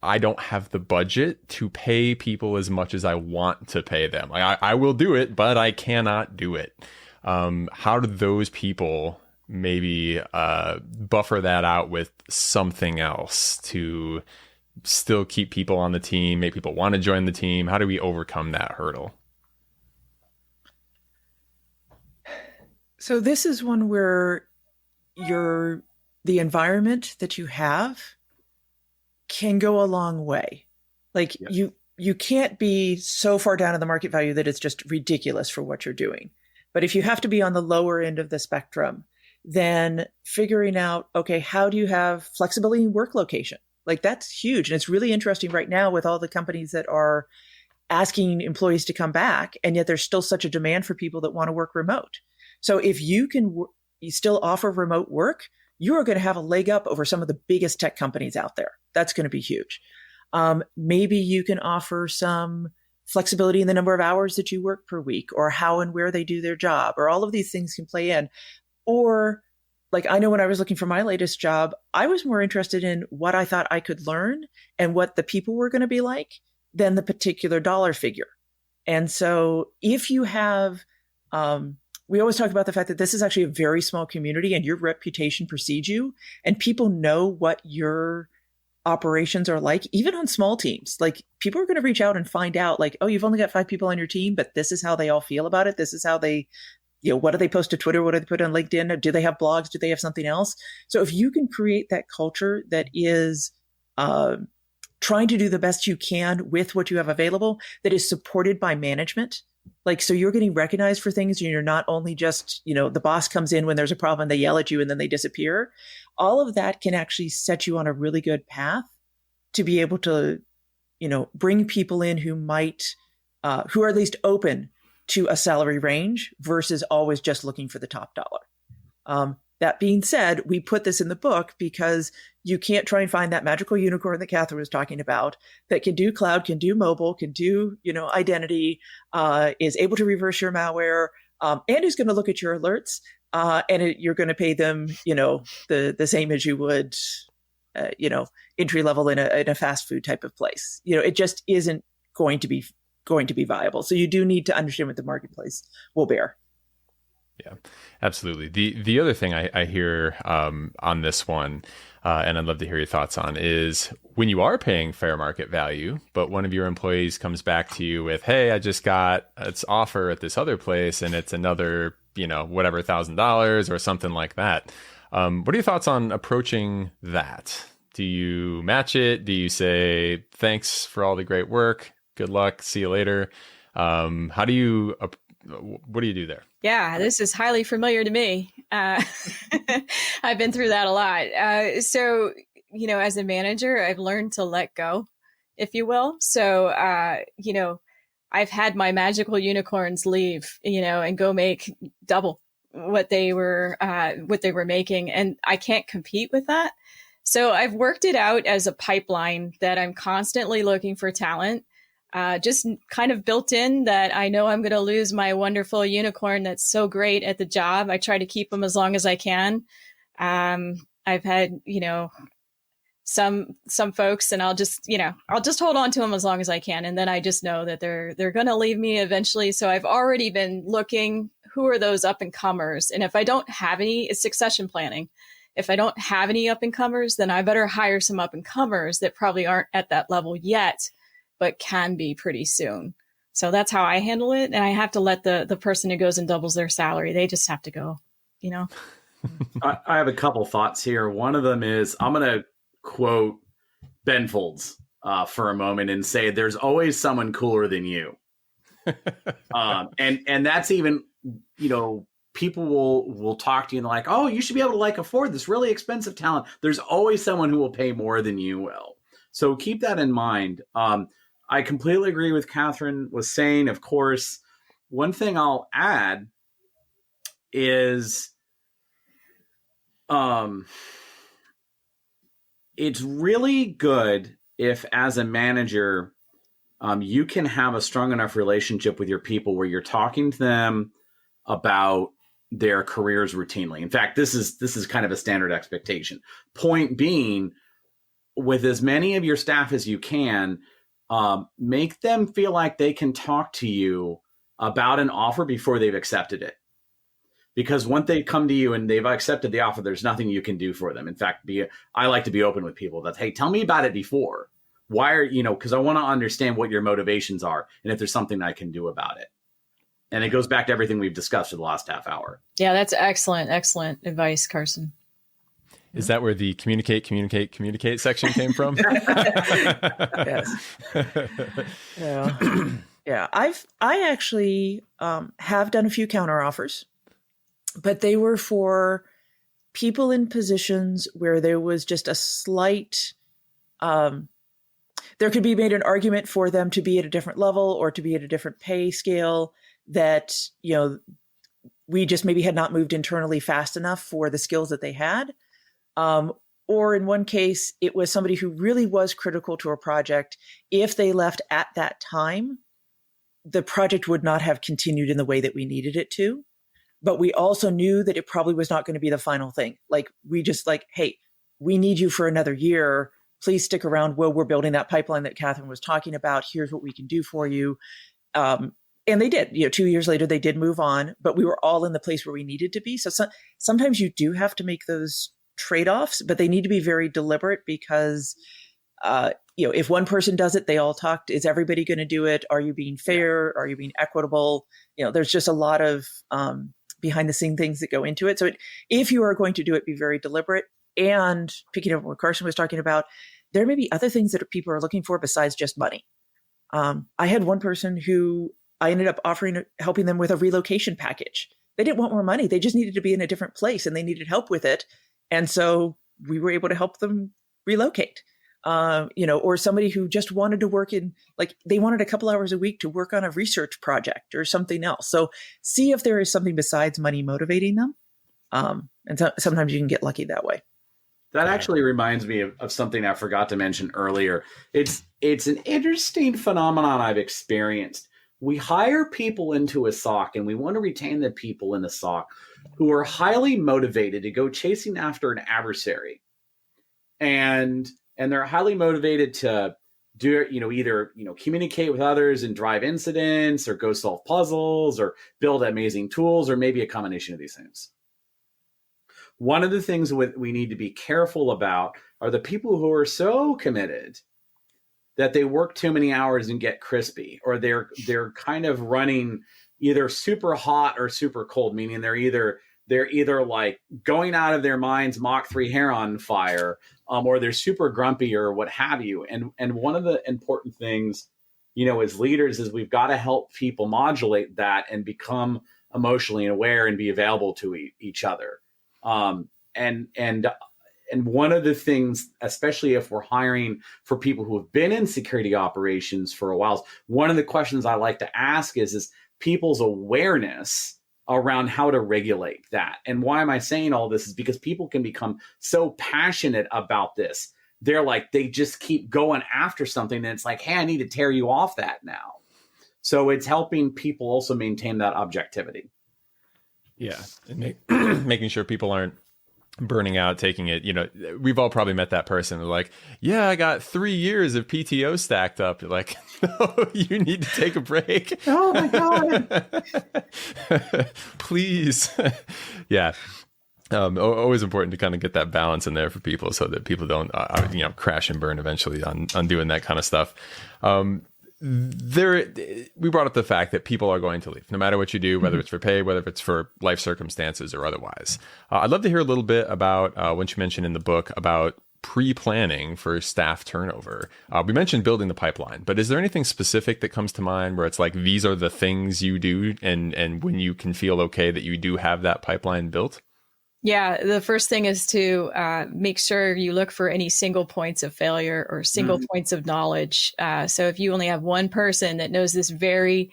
I don't have the budget to pay people as much as I want to pay them. Like I will do it, but I cannot do it. How do those people maybe buffer that out with something else to still keep people on the team, make people want to join the team? How do we overcome that hurdle? So this is one where the environment that you have can go a long way. Like you can't be so far down in the market value that it's just ridiculous for what you're doing. But if you have to be on the lower end of the spectrum, then figuring out, okay, how do you have flexibility in work location? Like that's huge. And it's really interesting right now with all the companies that are asking employees to come back. And yet there's still such a demand for people that want to work remote. So if you can you still offer remote work, you are going to have a leg up over some of the biggest tech companies out there. That's going to be huge. Maybe you can offer some flexibility in the number of hours that you work per week, or how and where they do their job, or all of these things can play in. Or like, I know when I was looking for my latest job, I was more interested in what I thought I could learn and what the people were going to be like than the particular dollar figure. And so if you have, we always talk about the fact that this is actually a very small community and your reputation precedes you, and people know what your operations are like, even on small teams. Like people are going to reach out and find out like, oh, you've only got 5 people on your team, but this is how they all feel about it. This is how they, what do they post to Twitter? What do they put on LinkedIn? Do they have blogs? Do they have something else? So if you can create that culture that is trying to do the best you can with what you have available, that is supported by management, like, so you're getting recognized for things and you're not only just, the boss comes in when there's a problem, they yell at you and then they disappear. All of that can actually set you on a really good path to be able to, bring people in who might, who are at least open to a salary range versus always just looking for the top dollar. That being said, we put this in the book because you can't try and find that magical unicorn that Kathryn was talking about that can do cloud, can do mobile, can do, identity, is able to reverse your malware, and is going to look at your alerts, and you're going to pay them, the same as you would, entry level in a fast food type of place. It just isn't going to be viable. So you do need to understand what the marketplace will bear. Yeah, absolutely. The other thing I hear on this one, and I'd love to hear your thoughts on, is when you are paying fair market value, but one of your employees comes back to you with, hey, I just got its offer at this other place and it's another, whatever, $1,000 or something like that. What are your thoughts on approaching that? Do you match it? Do you say, thanks for all the great work, good luck, see you later? What do you do there? Yeah, this is highly familiar to me. I've been through that a lot. So, as a manager, I've learned to let go, if you will. So, I've had my magical unicorns leave, and go make double what they were making, and I can't compete with that. So I've worked it out as a pipeline that I'm constantly looking for talent. Just kind of built in that I know I'm going to lose my wonderful unicorn that's so great at the job. I try to keep them as long as I can. I've had, some folks, and I'll just hold on to them as long as I can. And then I just know that they're going to leave me eventually. So I've already been looking, who are those up and comers? And if I don't have any, it's succession planning. If I don't have any up and comers, then I better hire some up and comers that probably aren't at that level yet, but can be pretty soon. So that's how I handle it. And I have to let the person who goes and doubles their salary, they just have to go, I have a couple thoughts here. One of them is I'm going to quote Ben Folds for a moment and say, there's always someone cooler than you. And that's even, people will talk to you and they're like, oh, you should be able to afford this really expensive talent. There's always someone who will pay more than you will. So keep that in mind. I completely agree with Kathryn was saying. Of course, one thing I'll add is it's really good if, as a manager, you can have a strong enough relationship with your people where you're talking to them about their careers routinely. In fact, this is kind of a standard expectation. Point being, with as many of your staff as you can, make them feel like they can talk to you about an offer before they've accepted it. Because once they come to you and they've accepted the offer, there's nothing you can do for them. In fact, I like to be open with people that, hey, tell me about it before. Why are, because I want to understand what your motivations are and if there's something I can do about it. And it goes back to everything we've discussed for the last half hour. Yeah, that's excellent advice, Carson. Is that where the communicate section came from? Yes. Yeah. I actually have done a few counter offers, but they were for people in positions where there was just a slight, there could be made an argument for them to be at a different level or to be at a different pay scale that, we just maybe had not moved internally fast enough for the skills that they had. Or in one case, it was somebody who really was critical to a project. If they left at that time, the project would not have continued in the way that we needed it to. But we also knew that it probably was not going to be the final thing. Hey, we need you for another year. Please stick around while we're building that pipeline that Kathryn was talking about. Here's what we can do for you. And they did. 2 years later, they did move on, but we were all in the place where we needed to be. So sometimes you do have to make those trade-offs, but they need to be very deliberate because, if one person does it, they all talked. Is everybody going to do it? Are you being fair? Are you being equitable? There's just a lot of behind the scene things that go into it. So if you are going to do it, be very deliberate. And picking up what Carson was talking about, there may be other things that people are looking for besides just money. I had one person who I ended up helping them with a relocation package. They didn't want more money. They just needed to be in a different place and they needed help with it. And so we were able to help them relocate, or somebody who just wanted to work they wanted a couple hours a week to work on a research project or something else. So see if there is something besides money motivating them. And sometimes you can get lucky that way. That actually reminds me of something I forgot to mention earlier. It's an interesting phenomenon I've experienced. We hire people into a SOC and we want to retain the people in the SOC who are highly motivated to go chasing after an adversary. And they're highly motivated to do, either, communicate with others and drive incidents or go solve puzzles or build amazing tools or maybe a combination of these things. One of the things we need to be careful about are the people who are so committed that they work too many hours and get crispy, or they're kind of running either super hot or super cold, meaning they're either like going out of their minds, Mach 3 hair on fire, or they're super grumpy or what have you. And one of the important things, as leaders is we've got to help people modulate that and become emotionally aware and be available to each other. And one of the things, especially if we're hiring for people who have been in security operations for a while, one of the questions I like to ask is people's awareness around how to regulate that. And why am I saying all this is because people can become so passionate about this. They just keep going after something. And it's like, hey, I need to tear you off that now. So it's helping people also maintain that objectivity. Yeah. And making sure people aren't burning out, taking it, we've all probably met that person who's like, yeah, I got 3 years of PTO stacked up. You're like, no, you need to take a break. Oh my God. Please. Yeah. Always important to kind of get that balance in there for people so that people don't, crash and burn eventually on doing that kind of stuff. We brought up the fact that people are going to leave no matter what you do, whether it's for pay, whether it's for life circumstances or otherwise. I'd love to hear a little bit about what you mentioned in the book about pre-planning for staff turnover. We mentioned building the pipeline, but is there anything specific that comes to mind where it's like, these are the things you do and when you can feel okay that you do have that pipeline built? Yeah, the first thing is to make sure you look for any single points of failure or single points of knowledge. So if you only have one person that knows this very,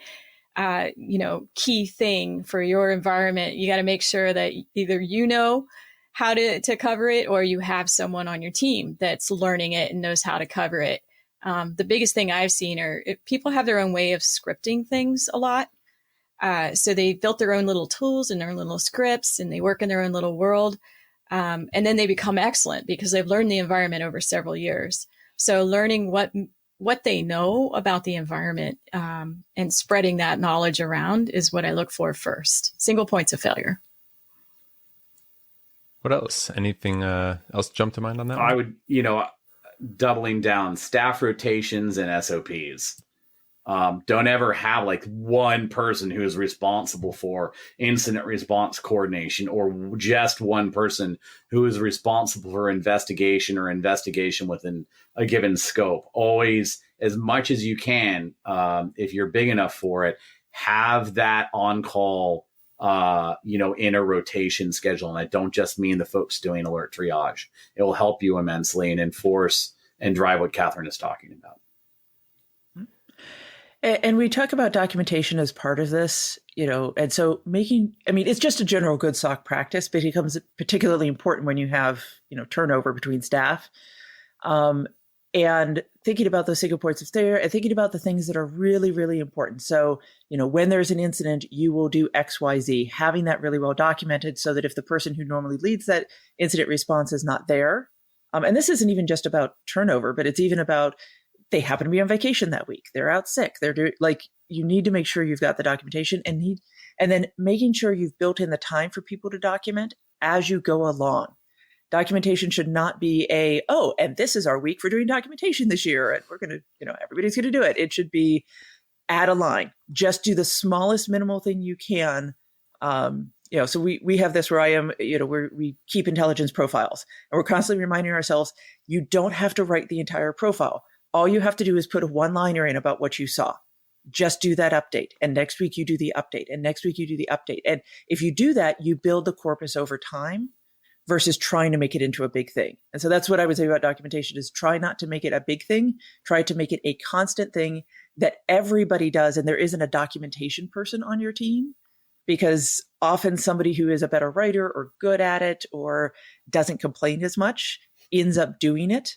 key thing for your environment, you got to make sure that either you know how to cover it or you have someone on your team that's learning it and knows how to cover it. The biggest thing I've seen are people have their own way of scripting things a lot. So they built their own little tools and their own little scripts and they work in their own little world. And then they become excellent because they've learned the environment over several years. So learning what they know about the environment and spreading that knowledge around is what I look for first. Single points of failure. What else? Anything else jump to mind on that one? I would, doubling down staff rotations and SOPs. Don't ever have like one person who is responsible for incident response coordination or just one person who is responsible for investigation or investigation within a given scope. Always, as much as you can, if you're big enough for it, have that on-call, in a rotation schedule. And I don't just mean the folks doing alert triage. It will help you immensely and enforce and drive what Kathryn is talking about. And we talk about documentation as part of this, and so it's just a general good SOC practice, but it becomes particularly important when you have, turnover between staff. And thinking about those single points of failure and thinking about the things that are really, really important. So, when there's an incident, you will do X, Y, Z, having that really well documented so that if the person who normally leads that incident response is not there, and this isn't even just about turnover, but it's even about they happen to be on vacation that week. They're out sick. You need to make sure you've got the documentation and then making sure you've built in the time for people to document as you go along. Documentation should not be and this is our week for doing documentation this year. And we're going to, everybody's going to do it. It should be add a line, just do the smallest minimal thing you can. So we have this where I am, we keep intelligence profiles and we're constantly reminding ourselves, you don't have to write the entire profile. All you have to do is put a one-liner in about what you saw. Just do that update. And next week you do the update. And next week you do the update. And if you do that, you build the corpus over time versus trying to make it into a big thing. And so that's what I would say about documentation is try not to make it a big thing. Try to make it a constant thing that everybody does. And there isn't a documentation person on your team because often somebody who is a better writer or good at it or doesn't complain as much ends up doing it.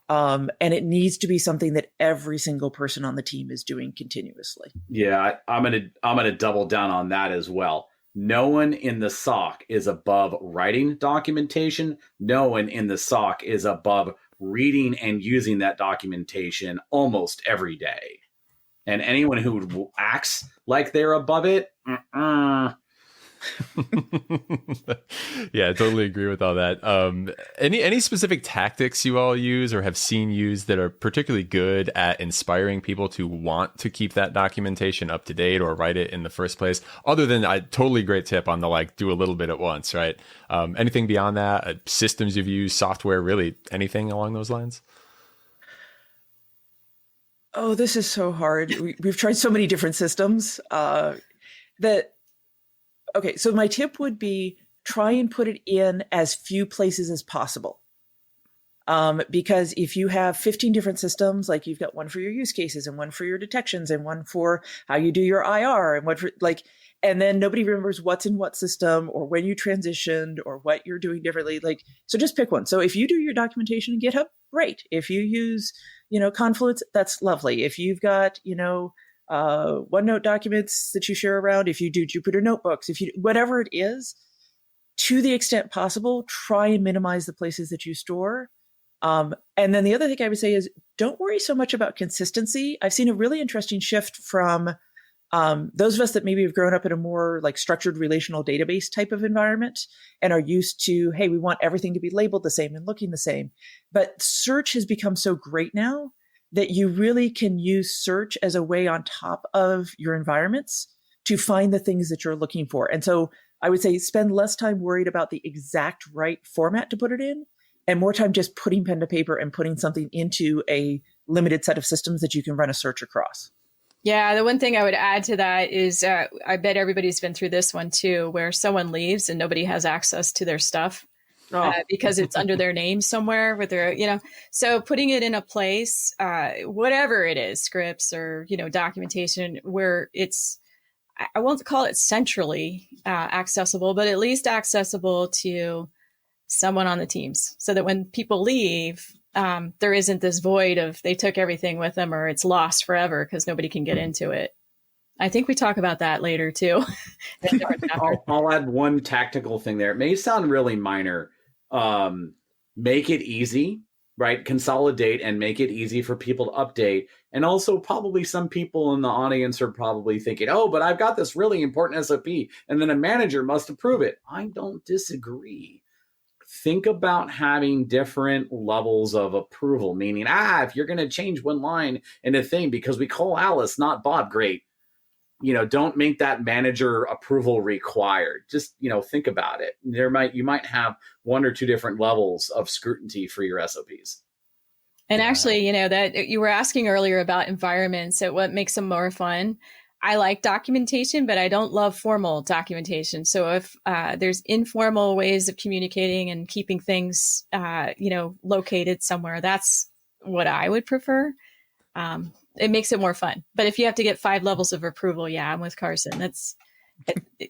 And it needs to be something that every single person on the team is doing continuously. Yeah, I'm gonna double down on that as well. No one in the SOC is above writing documentation. No one in the SOC is above reading and using that documentation almost every day. And anyone who acts like they're above it, Yeah, I totally agree with all that. Any specific tactics you all use or have seen used that are particularly good at inspiring people to want to keep that documentation up to date or write it in the first place? Other than a totally great tip on the do a little bit at once, right? Anything beyond that? Systems you've used, software, really anything along those lines? Oh, this is so hard. We've tried so many different systems Okay, so my tip would be try and put it in as few places as possible. Because if you have 15 different systems, like you've got one for your use cases and one for your detections and one for how you do your IR and what for and then nobody remembers what's in what system or when you transitioned or what you're doing differently. So just pick one. So if you do your documentation in GitHub, great. If you use, Confluence, that's lovely. If you've got, OneNote documents that you share around, if you do Jupyter notebooks, if you whatever it is, to the extent possible, try and minimize the places that you store. And then the other thing I would say is don't worry so much about consistency. I've seen a really interesting shift from those of us that maybe have grown up in a more like structured relational database type of environment and are used to, hey, we want everything to be labeled the same and looking the same. But search has become so great now that you really can use search as a way on top of your environments to find the things that you're looking for. And so I would say spend less time worried about the exact right format to put it in and more time just putting pen to paper and putting something into a limited set of systems that you can run a search across. Yeah, the one thing I would add to that is I bet everybody's been through this one too, where someone leaves and nobody has access to their stuff because it's under their name somewhere with their, so putting it in a place, whatever it is, scripts or, documentation where it's, I won't call it centrally accessible, but at least accessible to someone on the teams so that when people leave, there isn't this void of they took everything with them or it's lost forever because nobody can get into it. I think we talk about that later too. I'll add one tactical thing there. It may sound really minor. Make it easy, right? Consolidate and make it easy for people to update. And also probably some people in the audience are probably thinking, oh, but I've got this really important SOP and then a manager must approve it. I don't disagree. Think about having different levels of approval, meaning, if you're going to change one line in a thing because we call Alice, not Bob, great. Don't make that manager approval required. Just, think about it. You might have one or two different levels of scrutiny for your SOPs. And actually, that you were asking earlier about environments, so what makes them more fun. I like documentation, but I don't love formal documentation. So if there's informal ways of communicating and keeping things, located somewhere, that's what I would prefer. It makes it more fun. But if you have to get 5 levels of approval, I'm with Carson.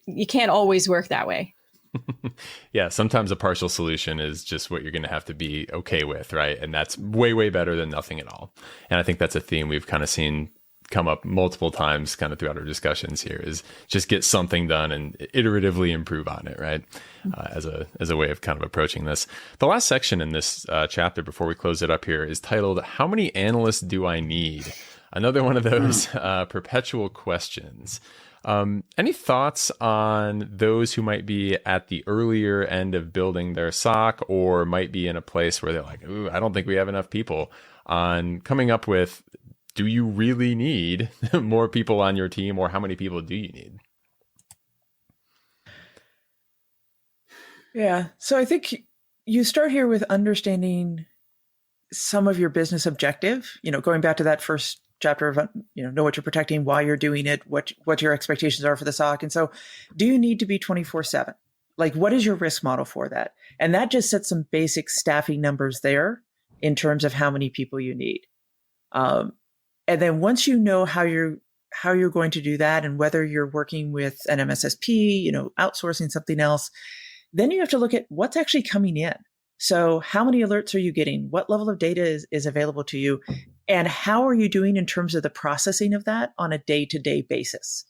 You can't always work that way. Yeah, sometimes a partial solution is just what you're going to have to be okay with, right? And that's way, way better than nothing at all. And I think that's a theme we've kind of seen come up multiple times kind of throughout our discussions here is just get something done and iteratively improve on it, right? As a way of kind of approaching this. The last section in this chapter before we close it up here is titled, How Many Analysts Do I Need? Another one of those perpetual questions. Any thoughts on those who might be at the earlier end of building their SOC or might be in a place where they're like, ooh, I don't think we have enough people, on coming up with, do you really need more people on your team, or how many people do you need? Yeah. So I think you start here with understanding some of your business objective, going back to that first chapter of, know what you're protecting, why you're doing it, what your expectations are for the SOC. And so do you need to be 24/7? Like, what is your risk model for that? And that just sets some basic staffing numbers there in terms of how many people you need. And then once you know how you're going to do that and whether you're working with an MSSP, outsourcing something else, then you have to look at what's actually coming in. So how many alerts are you getting? What level of data is available to you? And how are you doing in terms of the processing of that on a day-to-day basis?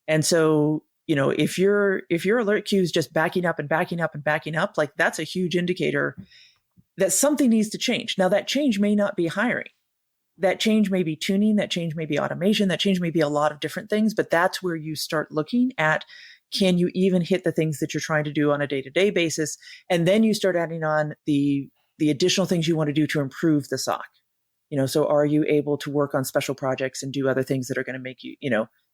And so, if your alert queue is just backing up and backing up and backing up, like that's a huge indicator that something needs to change. Now that change may not be hiring. That change may be tuning, that change may be automation, that change may be a lot of different things, but that's where you start looking at, can you even hit the things that you're trying to do on a day-to-day basis? And then you start adding on the additional things you want to do to improve the SOC. So are you able to work on special projects and do other things that are going to make you,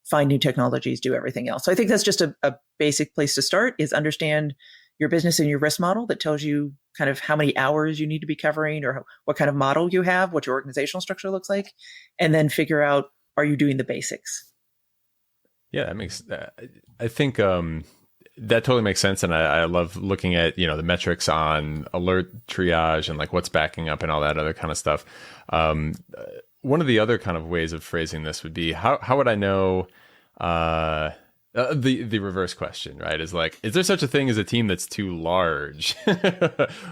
find new technologies, do everything else? So I think that's just a basic place to start, is understand your business and your risk model that tells you kind of how many hours you need to be covering or what kind of model you have, what your organizational structure looks like, and then figure out, are you doing the basics? Yeah, that makes, I think that totally makes sense. And I love looking at, the metrics on alert triage and like what's backing up and all that other kind of stuff. One of the other kind of ways of phrasing this would be, how would I know, the reverse question, right, is like, is there such a thing as a team that's too large?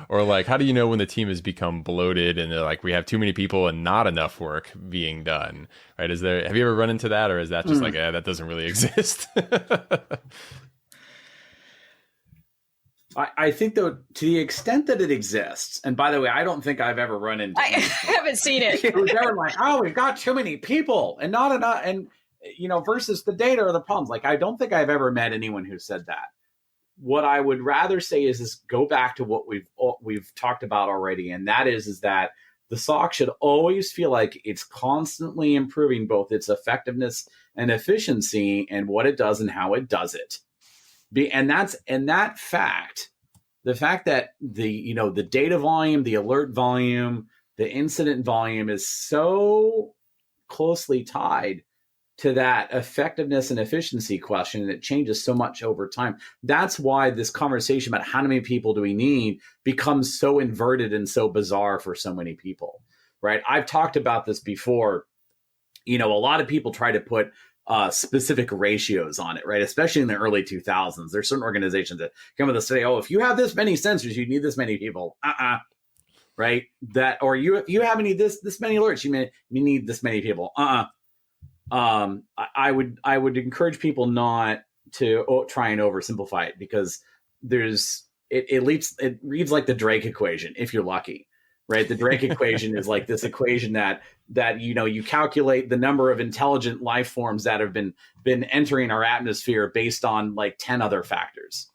Or like, how do you know when the team has become bloated and they're like, we have too many people and not enough work being done, right? Have you ever run into that, or is that just like, that doesn't really exist? I think, though, to the extent that it exists, and by the way, I don't think I've ever run into I haven't seen it. who's ever like, oh, we've got too many people and not enough, and versus the data or the problems. Like, I don't think I've ever met anyone who said that. What I would rather say is go back to what we've talked about already, and that is that the SOC should always feel like it's constantly improving both its effectiveness and efficiency and what it does and how it does it. The fact that the data volume, the alert volume, the incident volume is so closely tied to that effectiveness and efficiency question, and it changes so much over time. That's why this conversation about how many people do we need becomes so inverted and so bizarre for so many people, right? I've talked about this before. A lot of people try to put specific ratios on it, right? Especially in the early 2000s. There's certain organizations that come with us say, oh, if you have this many sensors, you need this many people. Right? That, or if you have this many alerts, you need this many people. I would encourage people not to try and oversimplify it, because it reads like the Drake equation if you're lucky. Right. The Drake equation is like this equation that you calculate the number of intelligent life forms that have been entering our atmosphere based on like 10 other factors.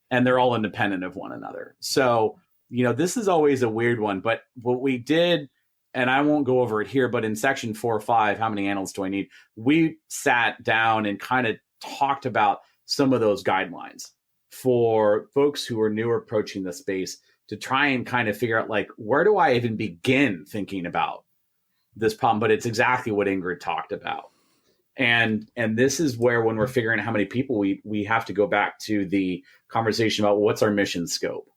And they're all independent of one another. So, this is always a weird one. But what we did, and I won't go over it here, but in section 4 or 5, how many analysts do I need? We sat down and kind of talked about some of those guidelines for folks who are newer approaching the space, to try and kind of figure out, like, where do I even begin thinking about this problem? But it's exactly what Ingrid talked about. And this is where, when we're figuring out how many people, we have to go back to the conversation about what's our mission scope.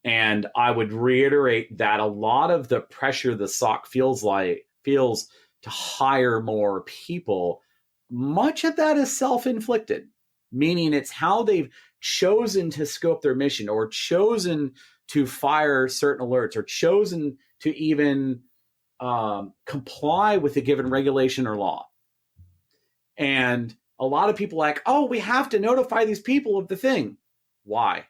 And I would reiterate that a lot of the pressure the SOC feels to hire more people, much of that is self-inflicted, meaning it's how they've chosen to scope their mission, or chosen to fire certain alerts, or chosen to even comply with a given regulation or law. And a lot of people are like, oh, we have to notify these people of the thing. Why?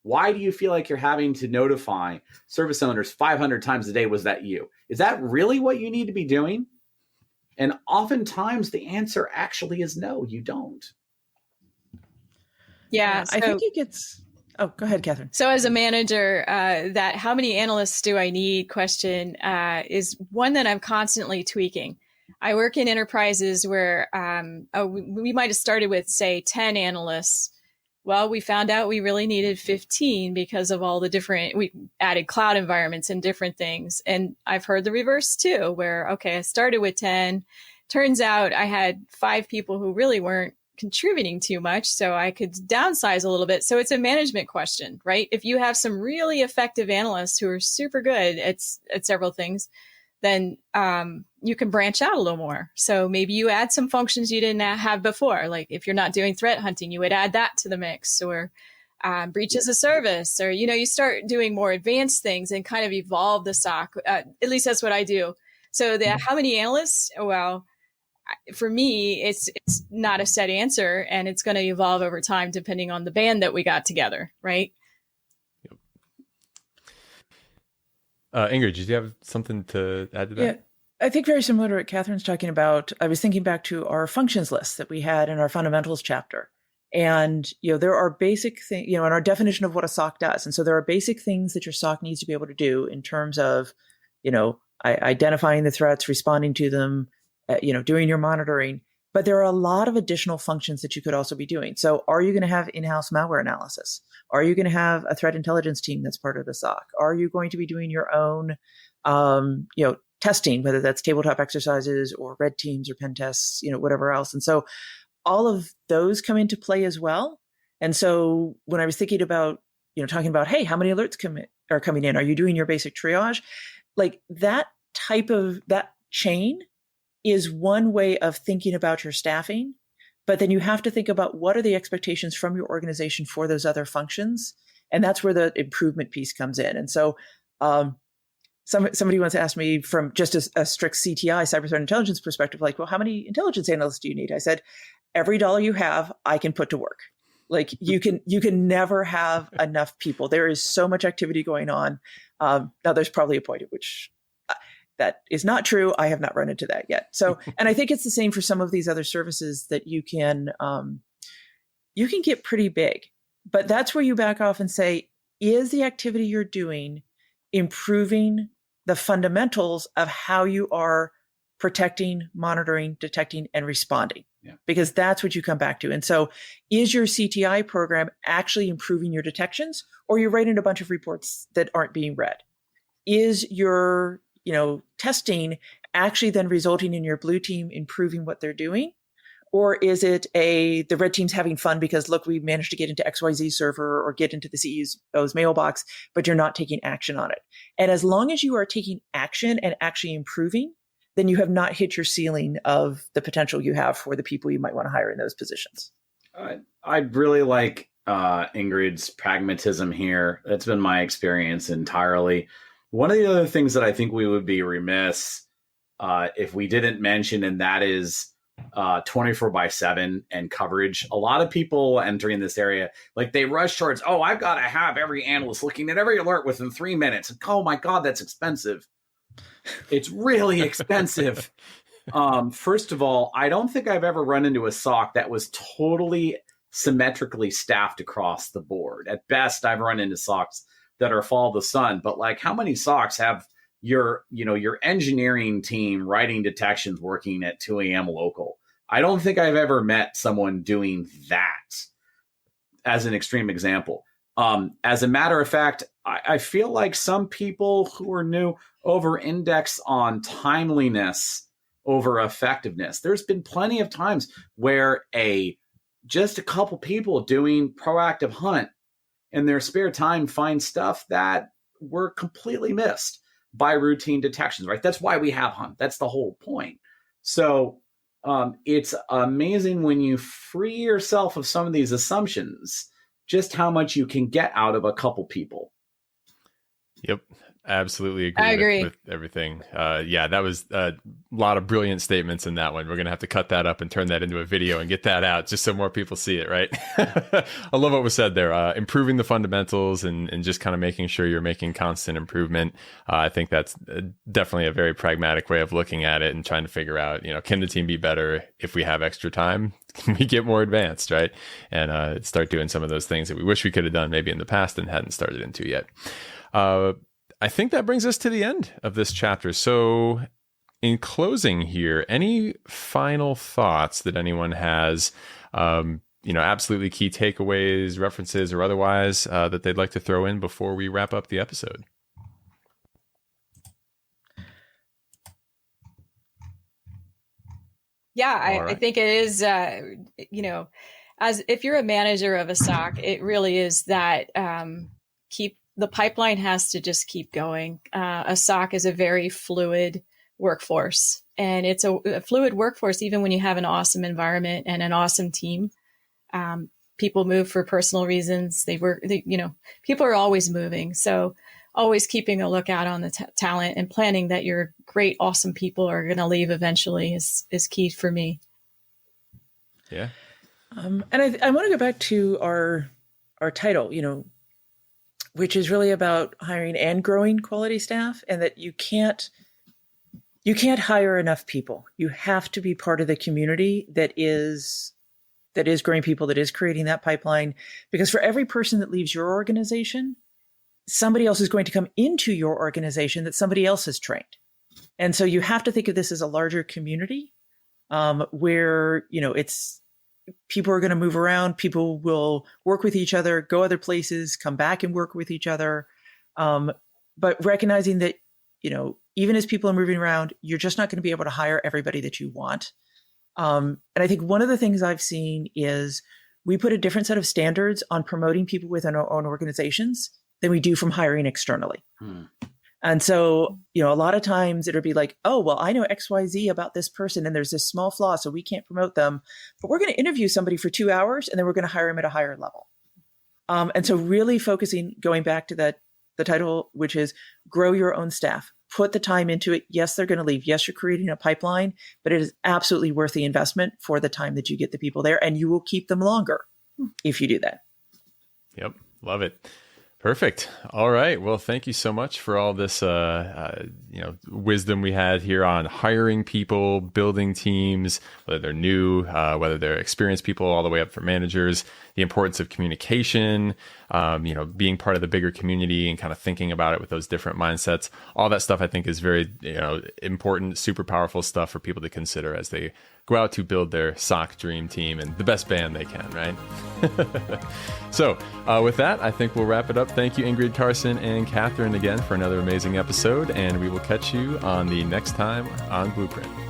Why do you feel like you're having to notify service owners 500 times a day? Was that you? Is that really what you need to be doing? And oftentimes the answer actually is no, you don't. Yeah, I think it gets... Oh, go ahead, Kathryn. So as a manager, that how many analysts do I need question is one that I'm constantly tweaking. I work in enterprises where we might have started with, say, 10 analysts. Well, we found out we really needed 15 because of all the different, we added cloud environments and different things. And I've heard the reverse too, where, okay, I started with 10. Turns out I had 5 people who really weren't contributing too much, so I could downsize a little bit. So it's a management question, right? If you have some really effective analysts who are super good at several things, then you can branch out a little more. So maybe you add some functions you didn't have before. Like if you're not doing threat hunting, you would add that to the mix, or breach as a service, or, you start doing more advanced things and kind of evolve the SOC. At least that's what I do. So how many analysts? Well, for me, it's not a set answer, and it's going to evolve over time depending on the band that we got together, right? Yep. Ingrid, did you have something to add to that? Yeah, I think very similar to what Kathryn's talking about. I was thinking back to our functions list that we had in our fundamentals chapter. And, there are basic things, in our definition of what a SOC does. And so there are basic things that your SOC needs to be able to do in terms of, identifying the threats, responding to them, doing your monitoring. But there are a lot of additional functions that you could also be doing. So are you going to have in-house malware analysis? Are you going to have a threat intelligence team that's part of the SOC? Are you going to be doing your own, testing, whether that's tabletop exercises or red teams or pen tests, whatever else. And so all of those come into play as well. And so when I was thinking about, talking about, hey, how many alerts are coming in? Are you doing your basic triage? Like that chain is one way of thinking about your staffing, but then you have to think about what are the expectations from your organization for those other functions. And that's where the improvement piece comes in. And so somebody once asked me from just a strict CTI, cyber threat intelligence perspective, like, well, how many intelligence analysts do you need? I said, every dollar you have, I can put to work. Like you can never have enough people. There is so much activity going on. Now there's probably a point at which that is not true. I have not run into that yet. So, and I think it's the same for some of these other services that you can get pretty big, but that's where you back off and say, is the activity you're doing improving the fundamentals of how you are protecting, monitoring, detecting, and responding? Yeah. Because that's what you come back to. And so is your CTI program actually improving your detections, or you're writing a bunch of reports that aren't being read? Is your, testing actually then resulting in your blue team improving what they're doing? Or is it the red team's having fun because, look, we managed to get into XYZ server or get into the CEO's mailbox, but you're not taking action on it. And as long as you are taking action and actually improving, then you have not hit your ceiling of the potential you have for the people you might want to hire in those positions. I'd really like Ingrid's pragmatism here. That's been my experience entirely. One of the other things that I think we would be remiss if we didn't mention, and that is 24/7 and coverage. A lot of people entering this area, like they rush towards, I've got to have every analyst looking at every alert within 3 minutes. Oh my God, that's expensive. It's really expensive. First of all, I don't think I've ever run into a SOC that was totally symmetrically staffed across the board. At best, I've run into SOCs that are follow the sun, but like how many SOCs have your engineering team writing detections working at 2 a.m. local? I don't think I've ever met someone doing that as an extreme example. As a matter of fact, I feel like some people who are new over-index on timeliness over effectiveness. There's been plenty of times where just a couple people doing proactive hunt in their spare time find stuff that were completely missed by routine detections, right? That's why we have hunt. That's the whole point. So it's amazing when you free yourself of some of these assumptions, just how much you can get out of a couple people. Yep. Absolutely I agree with everything. That was a lot of brilliant statements in that one. We're going to have to cut that up and turn that into a video and get that out just so more people see it, right? I love what was said there. Improving the fundamentals and just kind of making sure you're making constant improvement. I think that's definitely a very pragmatic way of looking at it and trying to figure out, can the team be better if we have extra time? Can we get more advanced, right? And start doing some of those things that we wish we could have done maybe in the past and hadn't started into yet. I think that brings us to the end of this chapter. So in closing here, any final thoughts that anyone has, absolutely key takeaways, references, or otherwise that they'd like to throw in before we wrap up the episode? Yeah, Right. I think it is, as if you're a manager of a SOC, it really is that the pipeline has to just keep going. A SOC is a very fluid workforce, and it's a fluid workforce even when you have an awesome environment and an awesome team. People move for personal reasons. People are always moving. So always keeping a lookout on the talent and planning that your great, awesome people are going to leave eventually is key for me. Yeah. And I want to go back to our title, which is really about hiring and growing quality staff, and that you can't hire enough people. You have to be part of the community that is growing people, that is creating that pipeline, because for every person that leaves your organization, somebody else is going to come into your organization that somebody else has trained. And so you have to think of this as a larger community where, it's people are going to move around. People will work with each other, go other places, come back and work with each other. But recognizing that, even as people are moving around, you're just not going to be able to hire everybody that you want. And I think one of the things I've seen is we put a different set of standards on promoting people within our own organizations than we do from hiring externally. And so, a lot of times it'll be like, oh, well, I know XYZ about this person and there's this small flaw, so we can't promote them, but we're going to interview somebody for 2 hours and then we're going to hire them at a higher level. And so really focusing, going back to the title, which is grow your own staff, put the time into it. Yes, they're going to leave. Yes, you're creating a pipeline, but it is absolutely worth the investment for the time that you get the people there, and you will keep them longer if you do that. Yep. Love it. Perfect. All right. Well, thank you so much for all this, wisdom we had here on hiring people, building teams, whether they're new, whether they're experienced people, all the way up for managers, the importance of communication, being part of the bigger community and kind of thinking about it with those different mindsets. All that stuff I think is very, important, super powerful stuff for people to consider as they go out to build their SOC dream team and the best band they can, right? So with that, I think we'll wrap it up. Thank you, Ingrid, Carson, and Kathryn again for another amazing episode, and we will catch you on the next time on Blueprint.